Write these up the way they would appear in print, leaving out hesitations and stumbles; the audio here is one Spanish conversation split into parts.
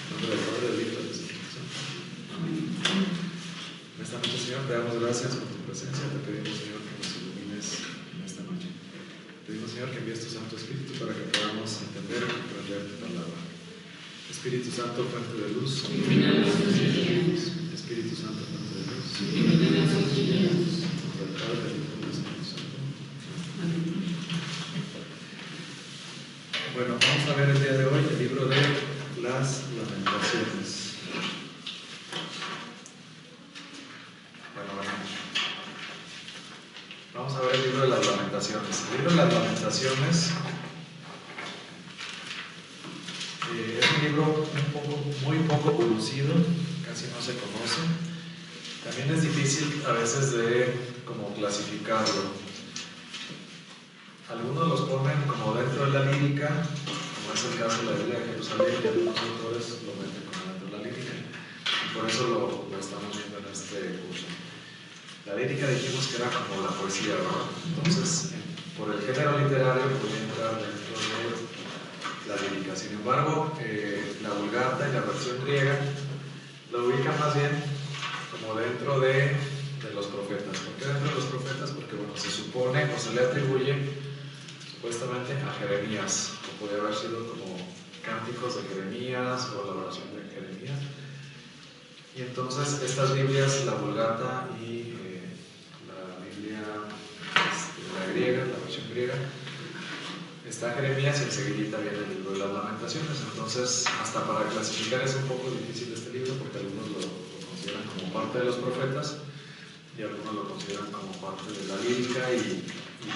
En nombre del Padre, del Hijo y del Espíritu Santo. Amén. En esta noche, Señor, te damos gracias por tu presencia. Te pedimos, Señor, que nos ilumines en esta noche. Te pedimos, Señor, que envíes tu Santo Espíritu para que podamos entender y comprender tu palabra. Espíritu Santo, fuente de luz, Espíritu Santo, fuente de luz, por el Padre, del Hijo y del Espíritu Santo. Amén. Bueno, vamos a ver el día de hoy el libro de las Lamentaciones. Vamos a ver el libro de las Lamentaciones. El libro de las Lamentaciones es un libro muy poco conocido, casi no se conoce. También es difícil a veces de como clasificarlo. Algunos los ponen como dentro de la lírica, como es el caso de la Biblia de Jerusalén, y algunos autores lo meten como dentro de la lírica. Y por eso lo estamos viendo en este curso. La lírica dijimos que era como la poesía, ¿verdad? Entonces, por el género literario podría entrar dentro de la lírica. Sin embargo, la Vulgata y la versión griega lo ubican más bien como dentro de los profetas. ¿Por qué dentro de los profetas? Porque, bueno, se supone o se le atribuye supuestamente a Jeremías, o podría haber sido como cánticos de Jeremías o la oración de Jeremías. Y entonces estas Biblias, la Vulgata y la Biblia la griega, la versión griega, está Jeremías y enseguida viene el libro de las Lamentaciones. Entonces, hasta para clasificar es un poco difícil este libro, porque algunos lo consideran como parte de los profetas y algunos lo consideran como parte de la lírica, y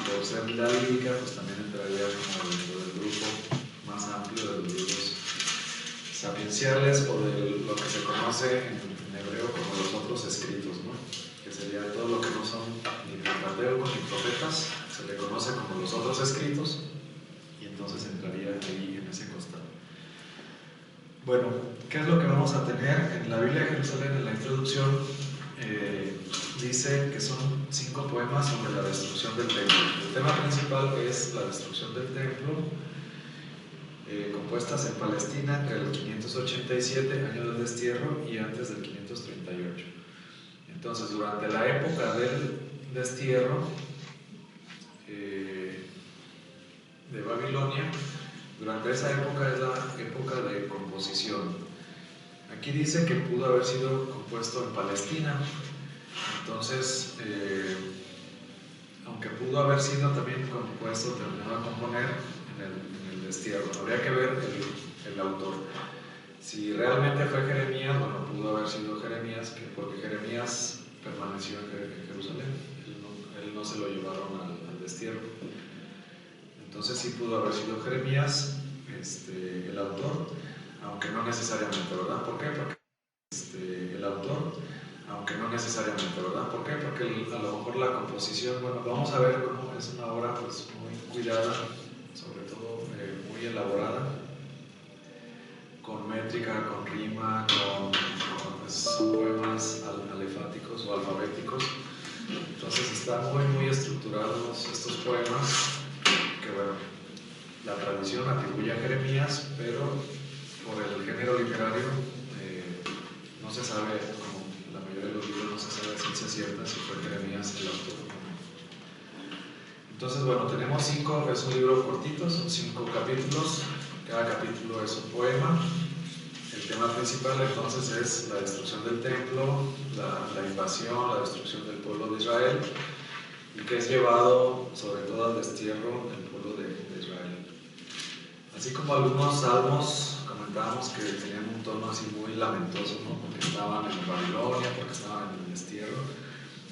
por ser la lírica, pues también entraría como dentro del grupo más amplio de los libros sapienciales, o de lo que se conoce en hebreo como los otros escritos, ¿no? Que sería todo lo que no son ni Pentateuco ni profetas, se le conoce como los otros escritos, y entonces entraría ahí en ese costado. Bueno, ¿qué es lo que vamos a tener? En la Biblia de Jerusalén, en la introducción, dice que son 5 poemas sobre la destrucción del templo. El tema principal es la destrucción del templo, compuestas en Palestina entre el 587, año del destierro, y antes del 538. Entonces, durante la época del destierro de Babilonia, durante esa época es la época de composición. Aquí dice que pudo haber sido compuesto en Palestina. Entonces, aunque pudo haber sido también compuesto, terminado a componer en el destierro. Habría que ver el autor. Si realmente fue Jeremías, bueno, pudo haber sido Jeremías, porque Jeremías permaneció en Jerusalén. Él no se lo llevaron al destierro. Entonces sí pudo haber sido Jeremías el autor, aunque no necesariamente, ¿verdad? ¿Por qué? Porque el autor, aunque no necesariamente, ¿verdad? ¿Por qué? Porque a lo mejor la composición, bueno, vamos a ver cómo es una obra pues muy cuidada, sobre todo muy elaborada, con métrica, con rima, son poemas alefáticos o alfabéticos. Entonces están muy estructurados estos poemas, que bueno, la tradición atribuye a Jeremías, pero por el género literario no se sabe, como la mayoría de los libros, no se sabe a ciencia cierta si fue Jeremías el autor. Entonces, bueno, tenemos 5, es un libro cortito, son 5 capítulos, cada capítulo es un poema. El tema principal entonces es la destrucción del templo, la invasión, la destrucción del pueblo de Israel, y que es llevado sobre todo al destierro del pueblo de Israel. Así como algunos salmos comentábamos que tenían un tono así muy lamentoso, ¿no? Porque estaban en Babilonia, porque estaban en el destierro.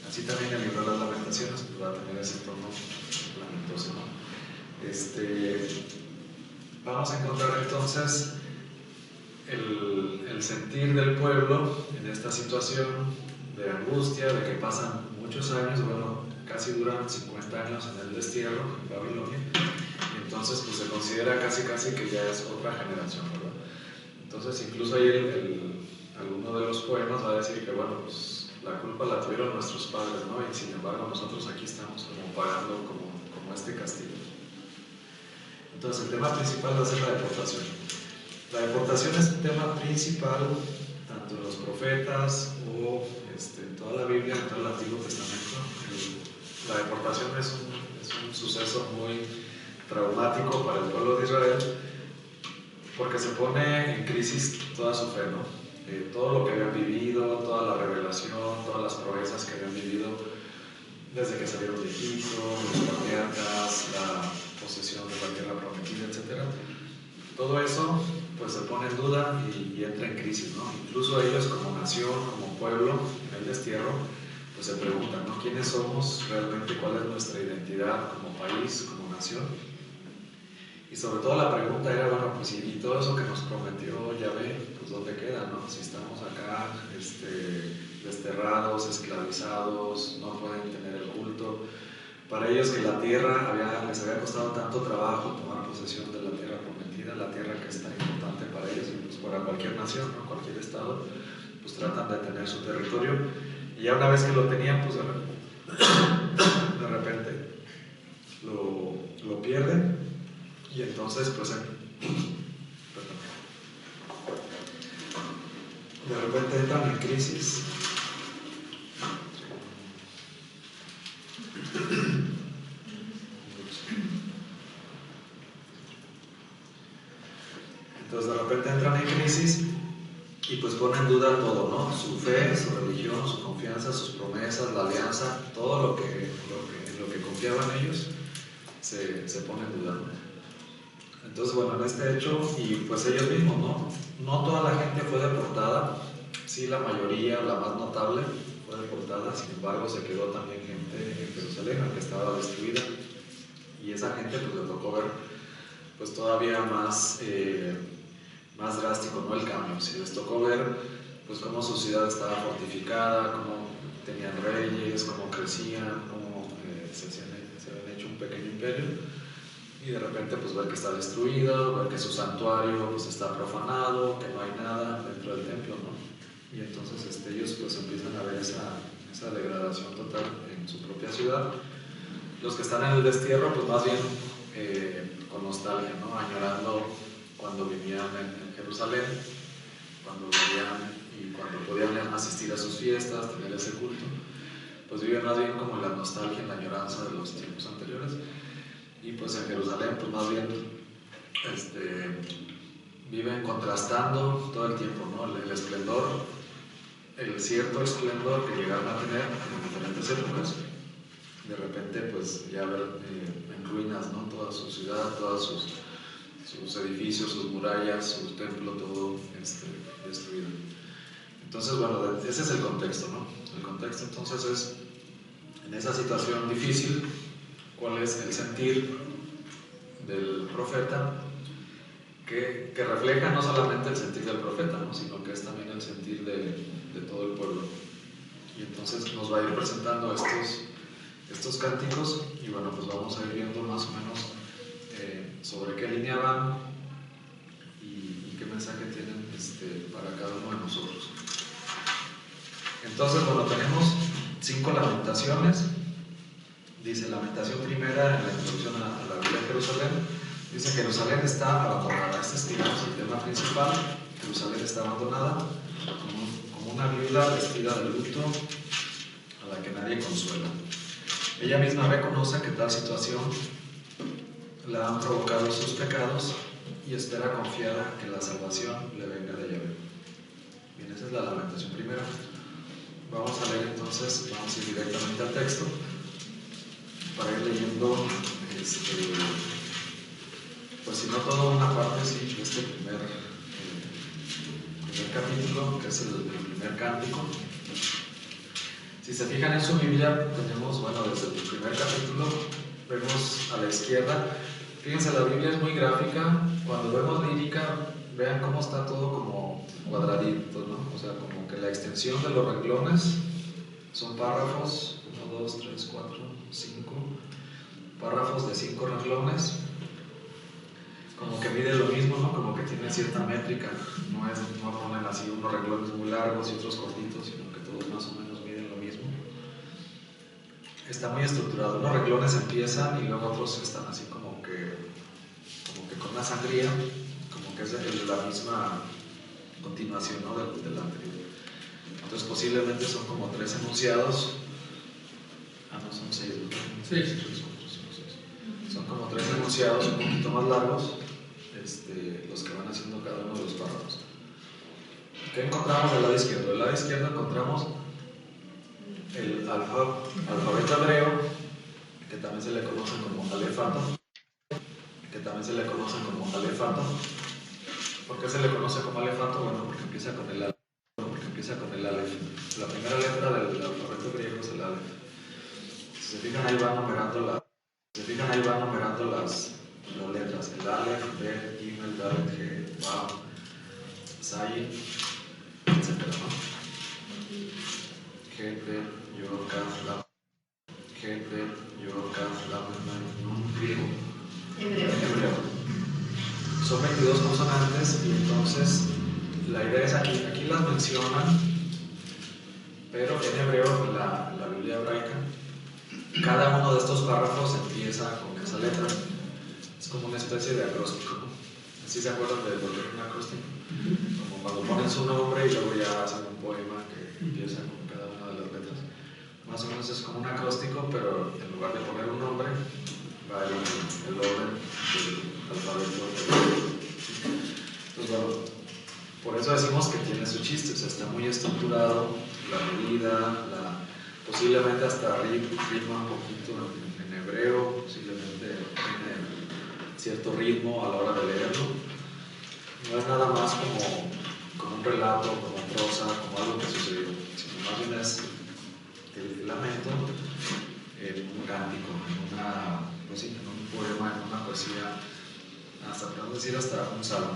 Así también el libro de las Lamentaciones va a tener ese tono lamentoso, ¿no? Vamos a encontrar entonces el sentir del pueblo en esta situación de angustia, de que pasan muchos años, bueno, casi duran 50 años en el destierro en Babilonia. Entonces, pues se considera casi que ya es otra generación, ¿verdad? Entonces, incluso ahí alguno de los poemas va a decir que, bueno, pues la culpa la tuvieron nuestros padres, ¿no? Y sin embargo, nosotros aquí estamos como pagando como este castigo. Entonces, el tema principal va a ser la deportación. La deportación es un tema principal tanto en los profetas o en toda la Biblia, en todo el Antiguo Testamento. La deportación es un suceso muy traumático para el pueblo de Israel porque se pone en crisis toda su fe, ¿no? Todo lo que habían vivido, toda la revelación, todas las proezas que habían vivido desde que salieron de Egipto, los patriarcas, la posesión de la tierra prometida, etc. Todo eso pues se pone en duda y entra en crisis, ¿no? Incluso ellos como nación, como pueblo, en el destierro, pues se preguntan, ¿no? ¿Quiénes somos realmente? ¿Cuál es nuestra identidad como país, como nación? Y sobre todo la pregunta era, bueno, pues y todo eso que nos prometió Yahvé, pues ¿dónde queda, no? Si estamos acá desterrados, esclavizados, no pueden tener el culto. Para ellos que la tierra les había costado tanto trabajo tomar posesión de la tierra prometida, la tierra que es tan importante para ellos y pues para cualquier nación, ¿no? Cualquier estado, pues tratan de tener su territorio y ya una vez que lo tenían, pues de repente lo pierden y entonces pues de repente entran en crisis. Entonces de repente entran en crisis y pues ponen en duda todo, ¿no? Su fe, su religión, su confianza, sus promesas, la alianza, todo lo que confiaban ellos se pone en duda, ¿no? Entonces, bueno, en este hecho, y pues ellos mismos, ¿no? No toda la gente fue deportada, sí la mayoría, la más notable, fue deportada, sin embargo se quedó también gente en Jerusalén, que estaba destruida, y esa gente pues le tocó ver pues todavía más drástico, ¿no? El cambio. Si les tocó ver pues cómo su ciudad estaba fortificada, cómo tenían reyes, cómo crecían, cómo se habían hecho un pequeño imperio, y de repente pues ver que está destruido, ver que su santuario pues está profanado, que no hay nada dentro del templo, ¿no? Y entonces ellos pues empiezan a ver esa degradación total en su propia ciudad. Los que están en el destierro pues más bien con nostalgia, ¿no? Añorando cuando vivían en Jerusalén, cuando vivían y cuando podían asistir a sus fiestas, tener ese culto, pues viven más bien como en la nostalgia, en la añoranza de los tiempos anteriores. Y pues en Jerusalén pues más bien viven contrastando todo el tiempo, ¿no? El esplendor, el cierto esplendor que llegaron a tener en diferentes épocas, de repente pues ya ver en ruinas, ¿no? Toda su ciudad, todos sus edificios, sus murallas, su templo, todo destruido. Entonces, bueno, ese es el contexto, ¿no? El contexto entonces es, en esa situación difícil, cuál es el sentir del profeta que refleja no solamente el sentir del profeta, ¿no? Sino que es también el sentir de todo el pueblo. Y entonces nos va a ir presentando estos cánticos y bueno, pues vamos a ir viendo más o menos sobre qué línea van y qué mensaje tienen para cada uno de nosotros. Entonces, bueno, tenemos 5 lamentaciones. Dice, lamentación primera en la introducción a la Biblia de Jerusalén. Dice, Jerusalén está abandonada. Este es, digamos, el tema principal. Jerusalén está abandonada como una viuda vestida de luto a la que nadie consuela. Ella misma reconoce que tal situación la han provocado sus pecados y espera confiada que la salvación le venga de Yahvé. Bien, esa es la lamentación primera. Vamos a leer entonces, vamos a ir directamente al texto para ir leyendo, pues si no toda una parte, sí, de este primer capítulo, que es el primer cántico. Si se fijan en su Biblia, tenemos, bueno, desde el primer capítulo, vemos a la izquierda. Fíjense, la Biblia es muy gráfica. Cuando vemos lírica, vean cómo está todo como cuadradito, ¿no? O sea, como que la extensión de los renglones son párrafos, 1, 2, 3, 4, 5, párrafos de 5 renglones. Como que mide lo mismo, ¿no? Como que tiene cierta métrica. No ponen así unos renglones muy largos y otros cortitos, sino que todos más o menos miden lo mismo. Está muy estructurado. Unos renglones empiezan y luego otros están así como que con una sangría, como que es la misma continuación, ¿no?, del anterior. Entonces posiblemente son como 3 enunciados. No, son 6, ¿no? 6. Son como 3 enunciados un poquito más largos, los que van haciendo cada uno de los párrafos. ¿Qué encontramos del lado izquierdo? Del lado izquierdo encontramos el alfabeto hebreo, que también se le conoce como alefato. ¿Por qué se le conoce como alefato? Bueno, porque empieza con el alef. La primera letra del alfabeto griego es el alef. Si se fijan, ahí van numerando las letras. El alef, bet, gimel, dalet, he, vav, zayin, etc., ¿no? Het, bet, yod, kaf, lamed. Het, bet, yod, kaf, lamed, nun, griego. Hebreo. Son 22 consonantes y entonces la idea es aquí las mencionan, pero en hebreo, la Biblia hebraica, cada uno de estos párrafos empieza con esa letra. Es como una especie de acróstico, ¿no? ¿Así se acuerdan de lo que es un acróstico? Como cuando ponen su nombre y luego ya hacen un poema que empieza con cada una de las letras. Más o menos es como un acróstico, pero en lugar de poner un nombre, va el orden del alfabeto. Entonces, bueno, por eso decimos que tiene su chiste, o sea, está muy estructurado, la medida, posiblemente hasta ritma un poquito en hebreo, posiblemente tiene cierto ritmo a la hora de leerlo. No es nada más como un relato, como prosa, como algo que sucedió, sino más bien es el lamento en un cántico, en un poema, en una poesía, hasta podemos decir hasta un salmo.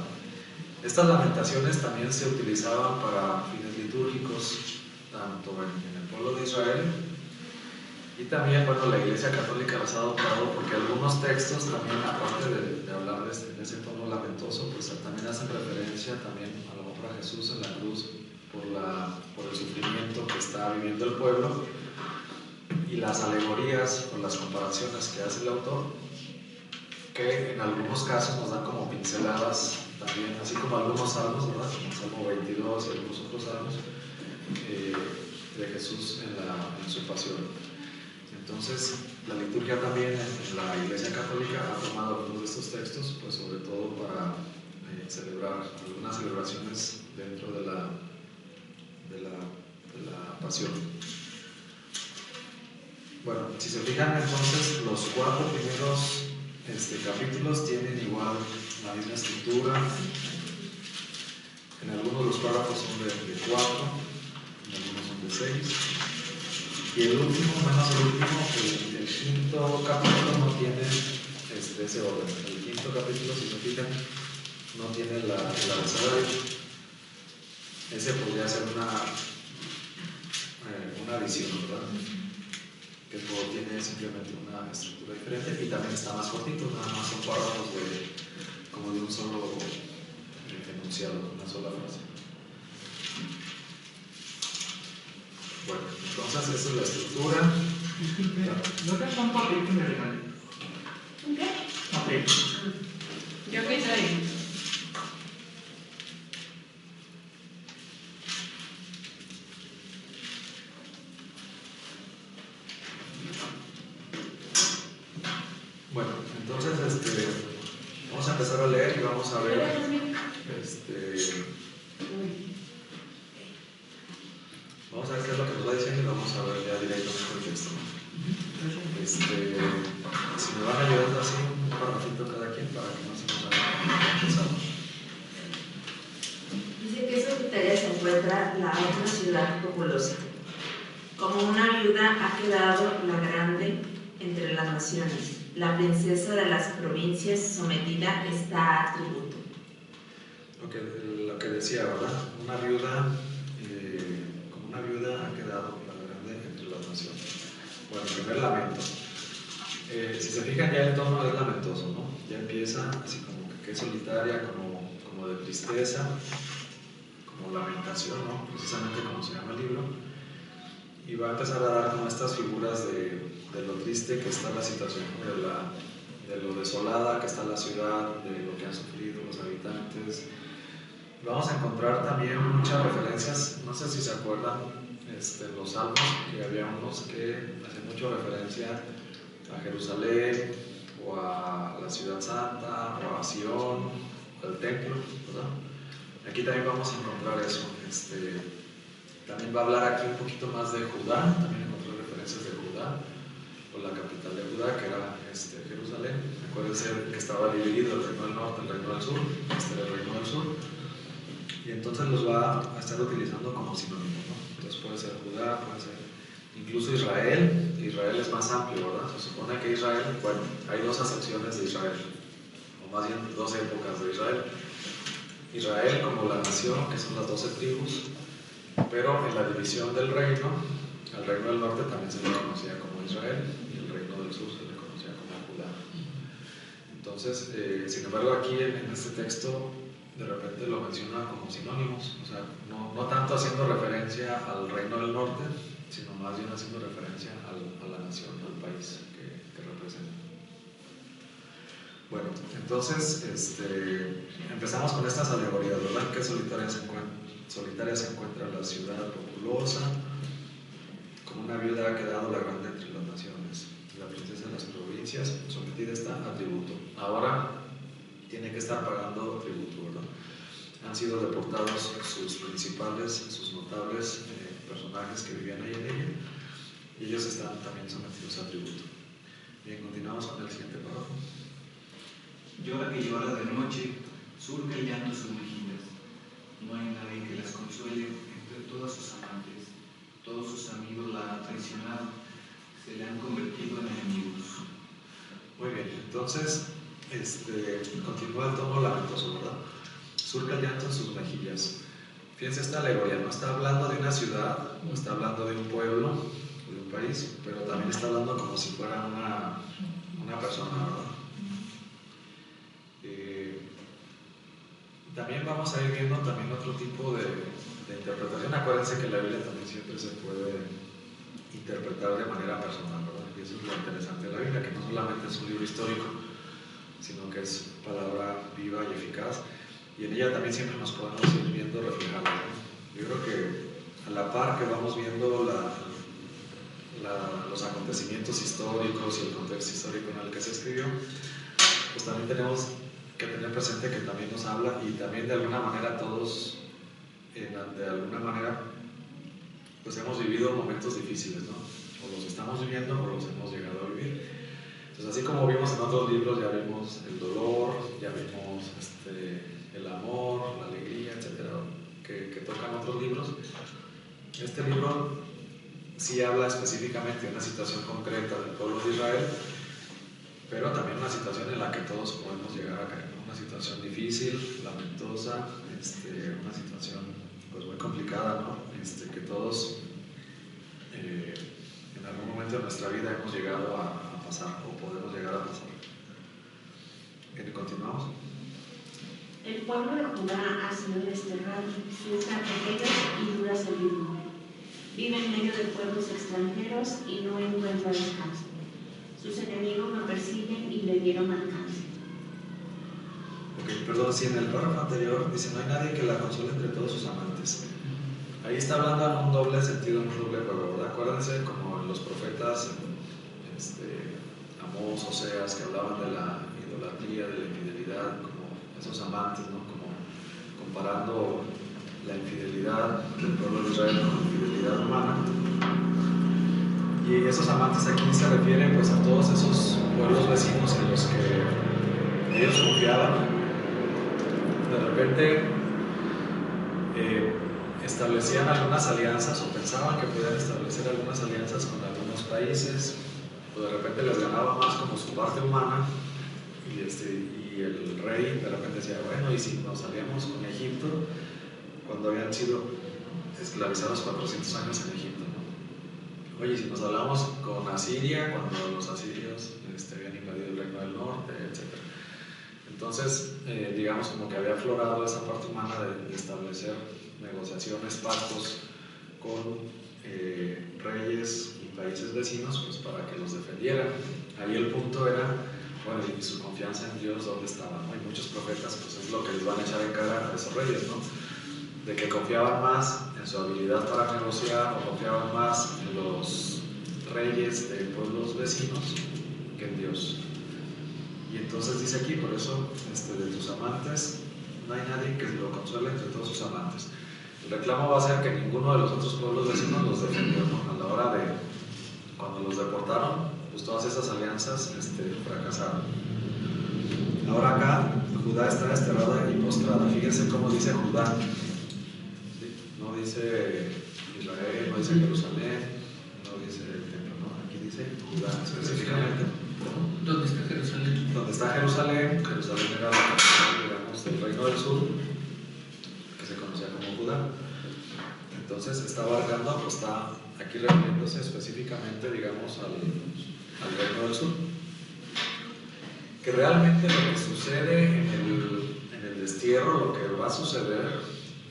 Estas lamentaciones también se utilizaban para fines litúrgicos, tanto en el pueblo de Israel y también, bueno, la Iglesia Católica las ha adoptado porque algunos textos también, aparte de hablar de ese tono lamentoso, pues también hacen referencia también a lo mejor a Jesús en la cruz por el sufrimiento que está viviendo el pueblo, y las alegorías o las comparaciones que hace el autor, que en algunos casos nos dan como pinceladas también, así como algunos salmos, ¿verdad? Como el Salmo 22 y algunos otros salmos de Jesús en su pasión. Entonces, la liturgia también en la Iglesia Católica ha tomado algunos de estos textos, pues sobre todo para celebrar algunas celebraciones dentro de la pasión. Bueno, si se fijan, entonces los 4 primeros capítulos tienen igual la misma estructura. En algunos los párrafos son de 4, en algunos son de 6. Y el último, menos el último, el quinto capítulo no tiene ese orden. El quinto capítulo, si se fijan, no tiene el abecedario. Ese podría ser una adición, ¿verdad? Que todo tiene simplemente una estructura diferente y también está más cortito, nada más son párrafos como de un solo enunciado, una sola frase. Bueno, entonces esa es la estructura. Disculpe, ¿no te un papel que me regalé? ¿Un qué? Papel. ¿Yo qué soy? Bueno, entonces vamos a empezar a leer y vamos a ver vamos a ver qué es lo que nos va diciendo y vamos a ver ya directamente el texto. Si me van ayudando así un parrafito cada quien para que no se nos haga pesado. Dice que en Solitaria se encuentra la otra ciudad populosa. Como una viuda ha quedado la grande entre las naciones. La princesa de las provincias sometida está a tributo. Lo que decía, ¿verdad? Una viuda, como una viuda ha quedado la grande entre las naciones. Bueno, primer lamento. Si se fijan, ya el tono es lamentoso, ¿no? Ya empieza así como que es solitaria, como de tristeza, como lamentación, ¿no? Precisamente como se llama el libro. Y va a empezar a dar como estas figuras de lo triste que está la situación de lo desolada que está la ciudad, de lo que han sufrido los habitantes. Vamos a encontrar también muchas referencias, no sé si se acuerdan, los salmos, que había unos que hacen mucha referencia a Jerusalén, o a la ciudad santa, o a Sion, o al templo, ¿verdad? Aquí también vamos a encontrar eso. También va a hablar aquí un poquito más de Judá, también encontré referencias de Judá, o la capital de Judá, que era Jerusalén. Acuérdense que estaba dividido el reino del norte, el reino del sur, era el reino del sur, y entonces los va a estar utilizando como sinónimo, ¿no? Entonces puede ser Judá, puede ser incluso Israel. Israel es más amplio, ¿verdad? Se supone que Israel, bueno, hay dos acepciones de Israel, o más bien dos épocas de Israel. Israel como la nación, que son las 12 tribus, pero en la división del reino, al reino del norte también se le conocía como Israel, y el reino del sur se le conocía como Judá. Entonces, sin embargo, aquí en este texto de repente lo menciona como sinónimos, o sea, no tanto haciendo referencia al reino del norte, sino más bien haciendo referencia a la nación, al país que representa. Bueno, entonces empezamos con estas alegorías, ¿verdad? Que solitaria se encuentra la ciudad populosa, como una viuda ha quedado la grande entre las naciones, la princesa de las provincias, sometida está a tributo. Ahora tiene que estar pagando tributo, ¿verdad? Han sido deportados sus principales, sus notables personajes que vivían ahí en ella, y ellos están también sometidos a tributo. Bien, continuamos con el siguiente párrafo. Llora que llora de noche, surca el llanto sus mejillas. No hay nadie que las consuele entre todas sus amantes. Todos sus amigos la han traicionado, se le han convertido en enemigos. Muy bien, entonces continúa el tono lamentoso, ¿verdad? Surca el llanto en sus mejillas. Fíjense esta alegoría, no está hablando de una ciudad, no está hablando de un pueblo, de un país, pero también está hablando como si fuera una persona, ¿verdad? También vamos a ir viendo también otro tipo de interpretación. Acuérdense que la Biblia también siempre se puede interpretar de manera personal, ¿verdad? Y eso es lo interesante de la Biblia, que no solamente es un libro histórico, sino que es palabra viva y eficaz, y en ella también siempre nos podemos ir viendo reflejados, ¿no? Yo creo que a la par que vamos viendo los acontecimientos históricos y el contexto histórico en el que se escribió, pues también tenemos que tener presente que también nos habla, y también de alguna manera todos, de alguna manera, pues hemos vivido momentos difíciles, ¿no? O los estamos viviendo o los hemos llegado a vivir. Entonces, así como vimos en otros libros, ya vimos el dolor, ya vimos el amor, la alegría, etcétera, que tocan otros libros. Este libro sí habla específicamente de una situación concreta del pueblo de Israel, pero también una situación en la que todos podemos llegar a caer, ¿no? Una situación difícil, lamentosa, una situación pues muy complicada, ¿no? Que todos en algún momento de nuestra vida hemos llegado a pasar, o podemos llegar a pasar. Continuamos. El pueblo de Judá ha sido desterrado, su estrategia y dura servidumbre. Vive en medio de pueblos extranjeros y no encuentra descanso. Sus enemigos lo persiguen y le dieron alcance. Ok, perdón, si en el párrafo anterior dice no hay nadie que la console entre todos sus amantes. Ahí está hablando en un doble sentido, en un doble juego, ¿verdad? Acuérdense como en los profetas, Amós, Oseas, que hablaban de la idolatría, de la infidelidad, como esos amantes, ¿no? Como comparando la infidelidad del pueblo de Israel con la infidelidad humana. Y esos amantes aquí se refieren pues a todos esos pueblos vecinos en los que ellos confiaban. De repente establecían algunas alianzas, o pensaban que podían establecer algunas alianzas con algunos países, o de repente les ganaba más como su parte humana, y el rey de repente decía, bueno, y si nos salíamos con Egipto, cuando habían sido esclavizados 400 años en Egipto, ¿no? Oye, si nos hablamos con Asiria, cuando los asirios habían invadido el reino del norte, etc. Entonces, digamos como que había aflorado esa parte humana de establecer negociaciones, pactos con reyes y países vecinos, pues para que los defendieran. Ahí el punto era bueno, y su confianza en Dios, ¿dónde estaba? ¿No? Y muchos profetas, pues es lo que les van a echar en cara a esos reyes, ¿no? De que confiaban más en su habilidad para negociar o confiaban más en los reyes de pueblos vecinos que en Dios. Y entonces dice aquí, por eso, de tus amantes, no hay nadie que lo consuele entre todos sus amantes. El reclamo va a ser que ninguno de los otros pueblos vecinos los defendió, ¿no? A la hora de, cuando los deportaron, pues todas esas alianzas fracasaron. Ahora acá, Judá está desterrada y postrada. Fíjense cómo dice Judá. ¿Sí? No dice Israel, no dice Jerusalén, no dice el templo, ¿no? Aquí dice Judá específicamente. ¿Dónde está Jerusalén? Donde está Jerusalén, Jerusalén era la capital, digamos, del reino del sur, que se conocía como Judá. Entonces está abarcando, pues está aquí refiriéndose específicamente, digamos, al reino del sur. Que realmente lo que sucede en el destierro, lo que va a suceder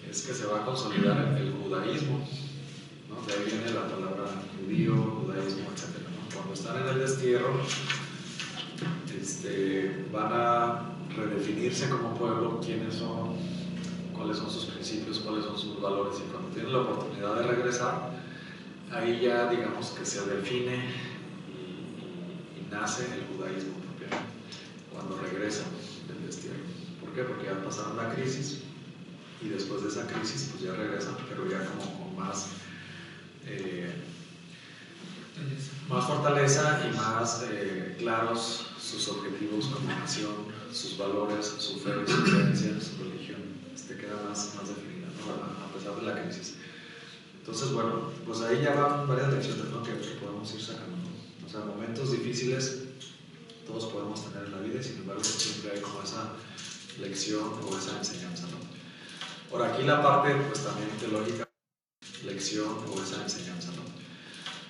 es que se va a consolidar el judaísmo, ¿no? De ahí viene la palabra judío, judaísmo, etc., ¿no? Cuando están en el destierro, van a redefinirse como pueblo quiénes son, cuáles son sus principios, cuáles son sus valores, y cuando tienen la oportunidad de regresar, ahí ya digamos que se define y nace el judaísmo propiamente, cuando regresan del destierro. ¿Por qué? Porque ya pasaron la crisis y después de esa crisis pues ya regresan, pero ya como con más fortaleza y más claros sus objetivos como nación, sus valores, su fe, su creencia, su religión, queda más definida, ¿no? A pesar de la crisis. Entonces, bueno, pues ahí ya van varias lecciones, ¿no? que podemos ir sacando, ¿no? O sea, momentos difíciles todos podemos tener en la vida y sin embargo siempre hay como esa lección o esa enseñanza, ¿no? Ahora aquí la parte pues también teológica, lección o esa enseñanza, ¿no?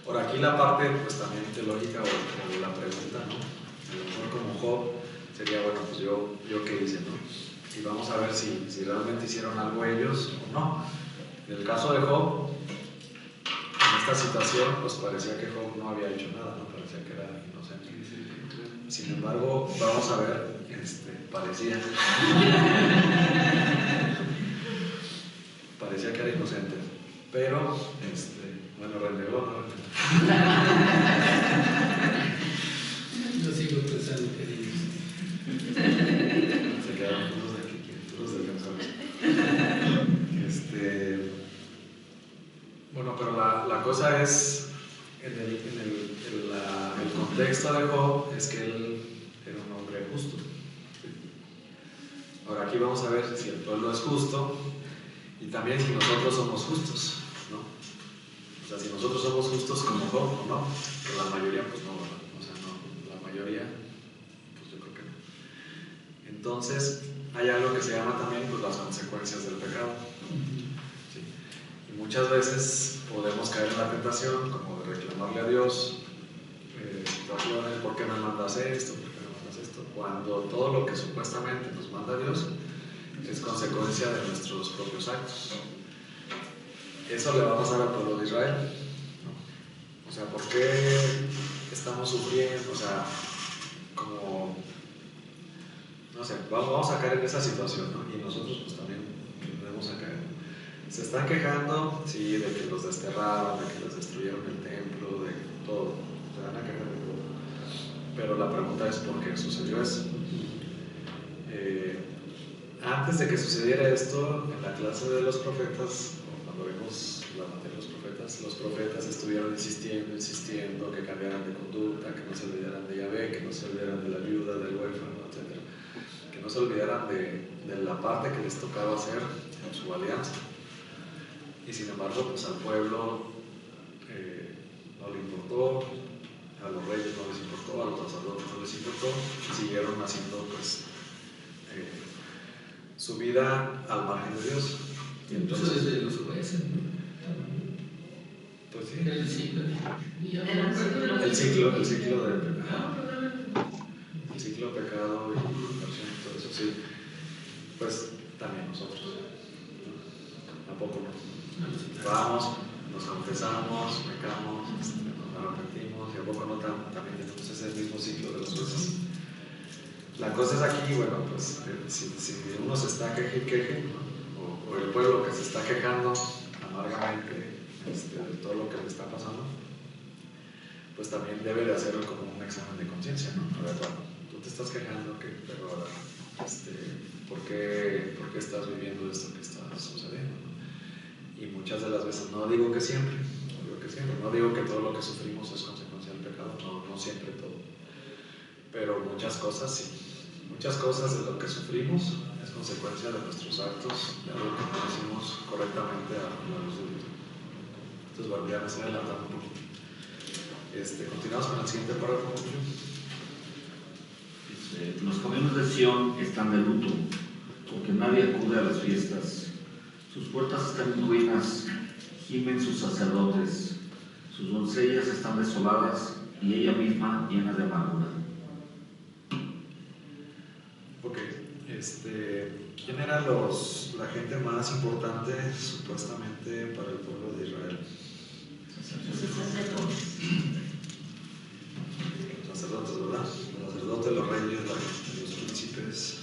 Ahora aquí la parte pues también teológica o la pregunta, ¿no? A lo mejor como Job sería, bueno, pues yo qué hice, ¿no? Y vamos a ver si realmente hicieron algo ellos o no. En el caso de Job, en esta situación, pues parecía que Job no había hecho nada, ¿no? Parecía que era inocente. Sin embargo, vamos a ver, parecía que era inocente, pero, bueno, renegó, ¿no? Yo sigo pensando que ellos se quedaron puros de aquí, puros defensores. Bueno, pero la cosa es, el contexto de Job es que él era un hombre justo. Ahora aquí vamos a ver si el pueblo es justo y también si nosotros somos justos, ¿no? O sea, si nosotros somos justos como Job o no, que la mayoría pues no, ¿verdad? O sea, no, la mayoría pues yo creo que no. Entonces hay algo que se llama también pues las consecuencias del pecado. ¿Sí? Y muchas veces podemos caer en la tentación como de reclamarle a Dios situaciones, ¿por qué me mandas esto? ¿Por qué me mandas esto? Cuando todo lo que supuestamente nos manda Dios es consecuencia de nuestros propios actos. Eso le va a pasar al pueblo de Israel, ¿no? O sea, ¿por qué estamos sufriendo? O sea, como, no sé, vamos a caer en esa situación, ¿no? Y nosotros pues también debemos a caer. Se están quejando, sí, de que los desterraron, de que les destruyeron el templo, de todo. Se van a quejar de todo. Pero la pregunta es ¿por qué sucedió eso? Antes de que sucediera esto, en la clase de los profetas, o cuando vemos la materia de los profetas estuvieron insistiendo que cambiaran de conducta, que no se olvidaran de Yahvé, que no se olvidaran de la viuda, del huérfano, etc. Que no se olvidaran de la parte que les tocaba hacer en su alianza. Y sin embargo, pues al pueblo no le importó, a los reyes no les importó, a los sacerdotes no les importó, siguieron haciendo pues su vida al margen de Dios. Y entonces desde los jueces, ¿no? Pues sí. El ciclo del pecado. El ciclo de pecado y conversión, todo eso sí. Pues también nosotros. ¿A poco no? Vamos, nos confesamos, pecamos, nos arrepentimos, y a poco no también tenemos ese mismo ciclo de los jueces. La cosa es aquí, bueno, pues si uno se está queje y queje, o el pueblo que se está quejando amargamente de todo lo que le está pasando, pues también debe de hacerlo como un examen de conciencia, ¿no? A ver, bueno, tú te estás quejando, pero ahora, ¿por qué estás viviendo esto que está sucediendo, ¿no? Y muchas de las veces, no digo que siempre, no digo que todo lo que sufrimos es consecuencia del pecado, no siempre todo, pero muchas cosas sí. Muchas cosas de lo que sufrimos es consecuencia de nuestros actos, de algo que no hicimos correctamente a la luz de Dios. Entonces, bueno, ya me estoy adelantando un poquito. Continuamos con el siguiente párrafo. Los caminos de Sión están de luto, porque nadie acude a las fiestas. Sus puertas están en ruinas, gimen sus sacerdotes, sus doncellas están desoladas y ella misma llena de amargura. Ok, ¿quién era la gente más importante supuestamente para el pueblo de Israel? Los sacerdotes, ¿verdad? Los sacerdotes, los reyes, los príncipes.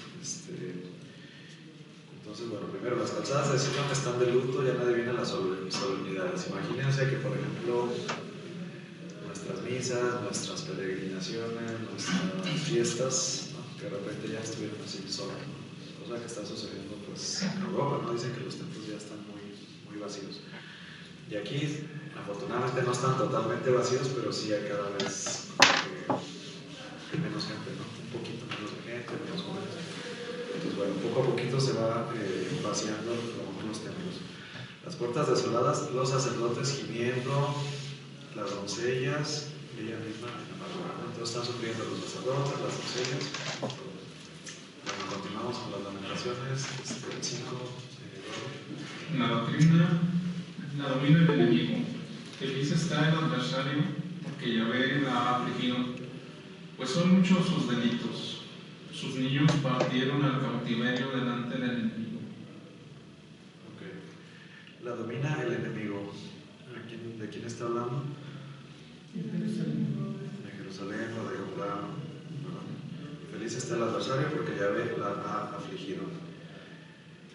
Entonces, bueno, primero, las calzadas de Sion están de luto, ya nadie viene a las solemnidades. Imagínense que, por ejemplo, nuestras misas, nuestras peregrinaciones, nuestras fiestas, ¿no? Que de repente ya estuvieron así solas, ¿no? Cosa que está sucediendo pues en Europa, ¿no? Dicen que los templos ya están muy vacíos. Y aquí, afortunadamente, no están totalmente vacíos, pero sí hay cada vez que menos gente, ¿no? Un poquito menos de gente, menos jóvenes. Entonces, bueno, poco a poquito se va vaciando los templos. Las puertas desoladas, los sacerdotes gimiendo, las doncellas, ella misma en la madrugada. Entonces están sufriendo los sacerdotes, las doncellas. Bueno, continuamos con las lamentaciones. El 5. La domina el enemigo. Feliz está el adversario, porque Yahvé la ha afligido, pues son muchos sus delitos. Sus niños partieron al cautiverio delante del enemigo. Ok. La domina el enemigo. ¿De quién está hablando? De Jerusalén o de Judá. Feliz está el adversario porque Yahvé la ha afligido.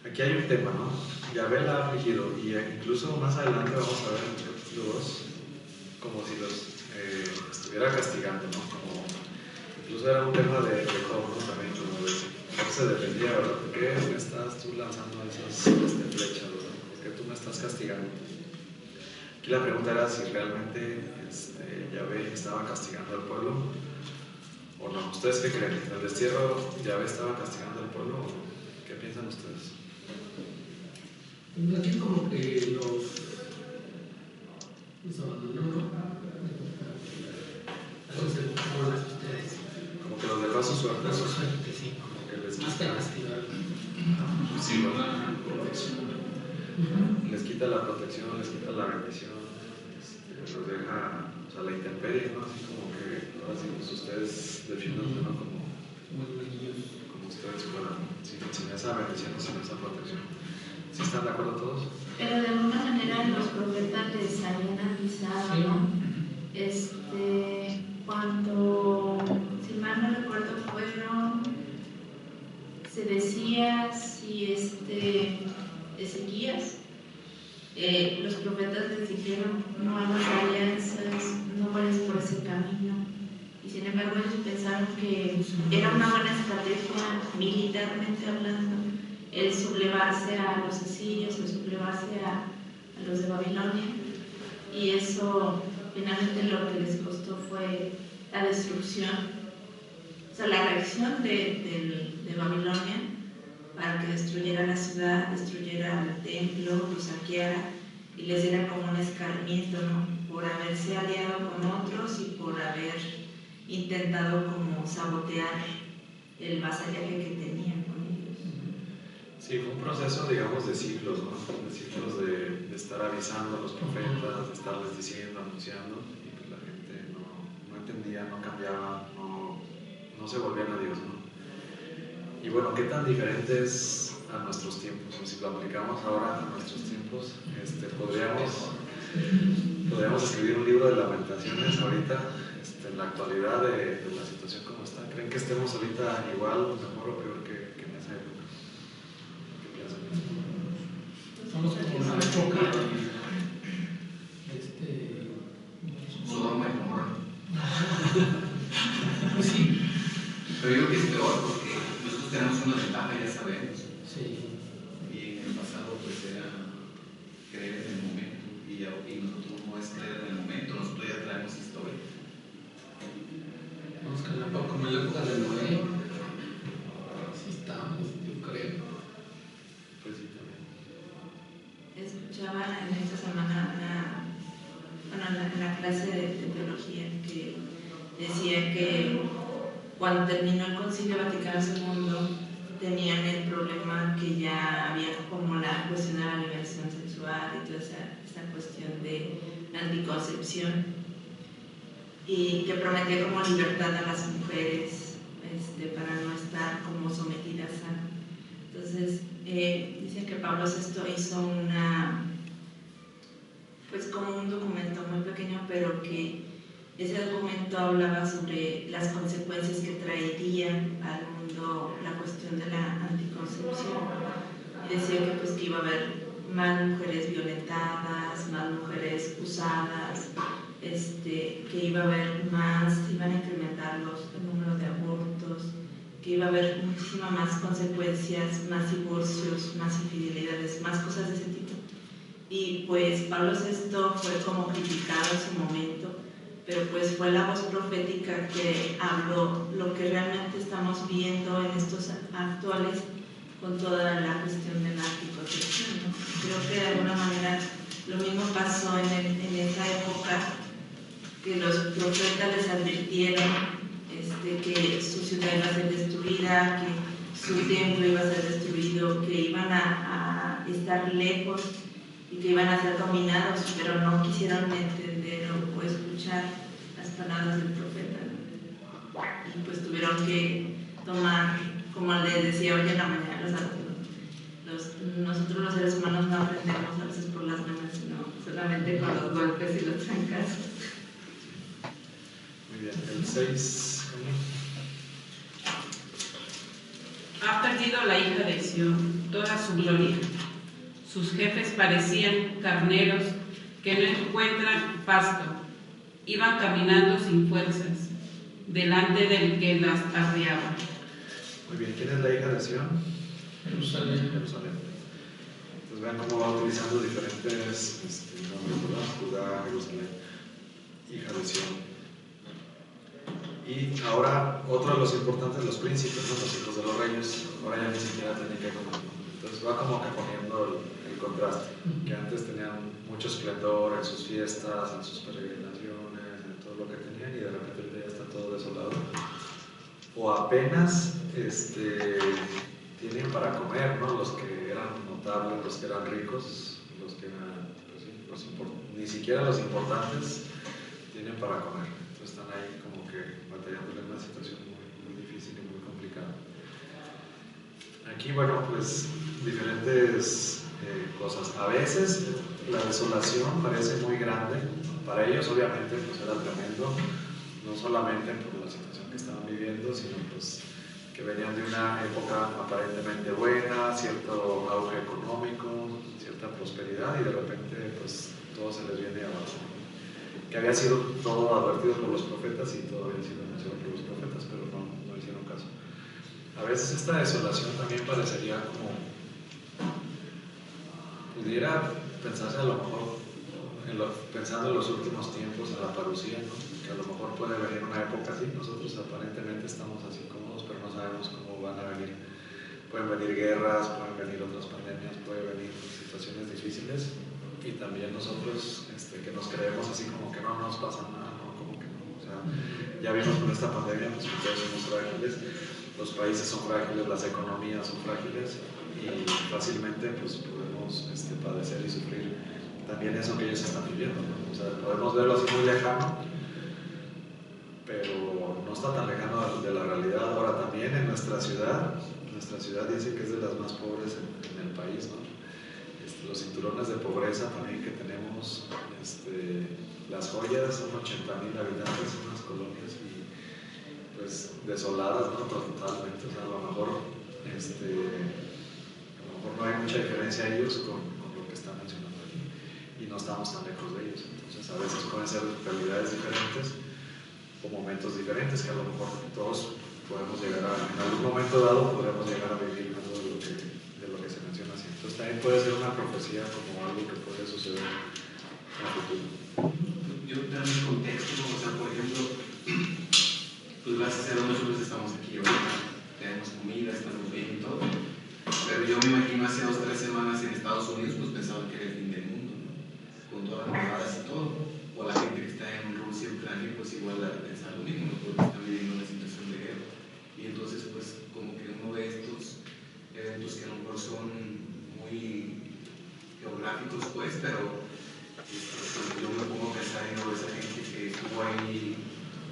Aquí hay un tema, ¿no? Yahvé la ha afligido, y incluso más adelante vamos a ver en el capítulo 2 como si los estuviera castigando, ¿no? Como, incluso era un tema de Job, ¿no? También como Job se defendía, ¿verdad? ¿Por qué me estás tú lanzando esas flechas, ¿verdad? ¿Por qué tú me estás castigando? Aquí la pregunta era si realmente Yahvé estaba castigando al pueblo o no. ¿Ustedes qué creen? ¿En el destierro Yahvé estaba castigando al pueblo o no? ¿Qué piensan ustedes? Aquí como que los abandonó, como que los dejó a su suerte. a su suerte, sí. Como que les Más que castigar. Sí, ¿verdad? les quita la protección, les quita la bendición, los deja, o sea, la intemperie, ¿no? Así como que, ahora sí, pues ustedes defiéndanse, ¿no? Como ustedes puedan, sin esa bendición, sin esa protección. ¿Sí están de acuerdo todos? Pero de alguna manera los profetas les habían avisado, ¿no? Cuando, si mal no recuerdo, se decía si Ezequías, los profetas les dijeron no hagas alianzas, no vayas por ese camino. Y sin embargo ellos pensaron que era una buena estrategia militarmente hablando el sublevarse a los asirios, el sublevarse a los de Babilonia, y eso finalmente lo que les costó fue la destrucción, o sea, la reacción de Babilonia para que destruyera la ciudad, destruyera el templo, lo saqueara y les diera como un escarmiento, ¿no? Por haberse aliado con otros y por haber intentado como sabotear el vasallaje que tenían con ellos. Sí, fue un proceso, digamos, de ciclos, ¿no? De ciclos de estar avisando a los profetas, de estarles diciendo, anunciando, y pues la gente no entendía, no cambiaba, no se volvían a Dios, ¿no? Y bueno, ¿qué tan diferente es a nuestros tiempos? O si lo aplicamos ahora a nuestros tiempos, podríamos escribir un libro de lamentaciones ahorita, en la actualidad de la situación como está? ¿Creen que estemos ahorita igual, mejor o peor que en esa época? ¿Qué piensan? Estamos como en una época Sodoma y Gomorra. pues sí, Pero yo creo que es peor porque nosotros tenemos una ventaja, ya sabemos. sí. Y en el pasado pues era creer en el momento y nosotros no es creer en el momento, nosotros ya traemos historia. Vamos como en la época de Noé. Sí estamos, yo creo. Pues sí, también. Escuchaba en esta semana en la clase de teología que decía que cuando terminó el Concilio Vaticano II tenían el problema que ya había como la cuestión de la liberación sexual y toda esa cuestión de anticoncepción, y que prometía como libertad a las mujeres para no estar como sometidas a... Entonces dicen que Pablo VI hizo pues como un documento muy pequeño, pero que ese documento hablaba sobre las consecuencias que traería al mundo la cuestión de la anticoncepción, y decía que pues que iba a haber más mujeres violentadas, más mujeres usadas, que iba a haber más, iban a incrementar el número de abortos, que iba a haber muchísimas más consecuencias, más divorcios, más infidelidades, más cosas de ese tipo. Y pues Pablo VI fue como criticado en su momento, pero pues fue la voz profética que habló lo que realmente estamos viendo en estos actuales con toda la cuestión de la anticoncepción, ¿no? Creo que de alguna manera lo mismo pasó en esa época, que los profetas les advirtieron que su ciudad iba a ser destruida, que su templo iba a ser destruido, que iban a estar lejos y que iban a ser dominados, pero no quisieron entender o escuchar las palabras del profeta, ¿no? Y pues tuvieron que tomar, como les decía hoy en la mañana, nosotros los seres humanos no aprendemos a veces por las buenas, sino solamente con los golpes y los trancazos. Muy bien, el 6. Ha perdido la hija de Sión toda su gloria. Sus jefes parecían carneros que no encuentran pasto. Iban caminando sin fuerzas, delante del que las arreaba. Muy bien, ¿quién es la hija de Sión? Jerusalén. Jerusalén. Entonces vean cómo va utilizando diferentes nombres, ¿verdad? Judá, Jerusalén, hija de Sión. Y ahora, otro de los importantes, los príncipes, ¿no? Los hijos de los reyes, ahora ya ni siquiera tienen que comer. Entonces va como que poniendo el contraste, que antes tenían mucho esplendor en sus fiestas, en sus peregrinaciones, en todo lo que tenían, y de repente ya está todo desolado. O apenas tienen para comer, ¿no? Los que eran notables, los que eran ricos, los que eran, pues sí, ni siquiera los importantes tienen para comer. Entonces están ahí como que batallando en una situación muy difícil y muy complicada. Aquí, bueno, pues diferentes cosas. A veces la desolación parece muy grande. Para ellos, obviamente, pues era tremendo, no solamente por la situación que estaban viviendo, sino pues que venían de una época aparentemente buena, cierto auge económico, cierta prosperidad, y de repente pues todo se les viene abajo. Que había sido todo advertido por los profetas y todo había sido anunciado por los profetas, pero no hicieron caso. A veces esta desolación también parecería como, pudiera pensarse a lo mejor, pensando en los últimos tiempos, en la parucía, ¿no? Que a lo mejor puede venir una época así. Nosotros aparentemente estamos así cómodos, pero no sabemos cómo van a venir. Pueden venir guerras, pueden venir otras pandemias, pueden venir situaciones difíciles, y también nosotros que nos creemos así como que no nos pasa nada, ¿no? Como que no. O sea, ya vimos con esta pandemia, pues que todos somos frágiles, los países son frágiles, las economías son frágiles, y fácilmente pues podemos padecer y sufrir también eso que ellos están viviendo, ¿no? O sea, podemos verlo así muy lejano, pero no está tan lejano de la realidad. Ahora también en nuestra ciudad dice que es de las más pobres en el país, ¿no? los cinturones de pobreza también que tenemos, las joyas, son 80,000 habitantes en unas colonias y pues desoladas, ¿no? Totalmente, o sea, a lo mejor no hay mucha diferencia a ellos con lo que están mencionando aquí y no estamos tan lejos de ellos. Entonces a veces pueden ser realidades diferentes o momentos diferentes que a lo mejor todos podemos llegar a, en algún momento dado podremos llegar a vivir algo de lo que se menciona así. Entonces también puede ser una profecía como algo que puede suceder en el futuro. Yo dando un contexto, o sea, por ejemplo, pues gracias a Dios nosotros estamos aquí ahorita, tenemos comida, estamos bien y todo, pero yo me imagino hace 2 o 3 semanas en Estados Unidos pues pensaban que era el fin del mundo, ¿no? Con todas las nevadas y todo, o la gente que está en Rusia, Ucrania, pues igual a pensar lo mismo, ¿no? Porque están viviendo una situación de guerra, y entonces pues como que uno ve estos eventos que a lo mejor son muy geográficos pues, pero yo me pongo a pensar en esa gente que estuvo ahí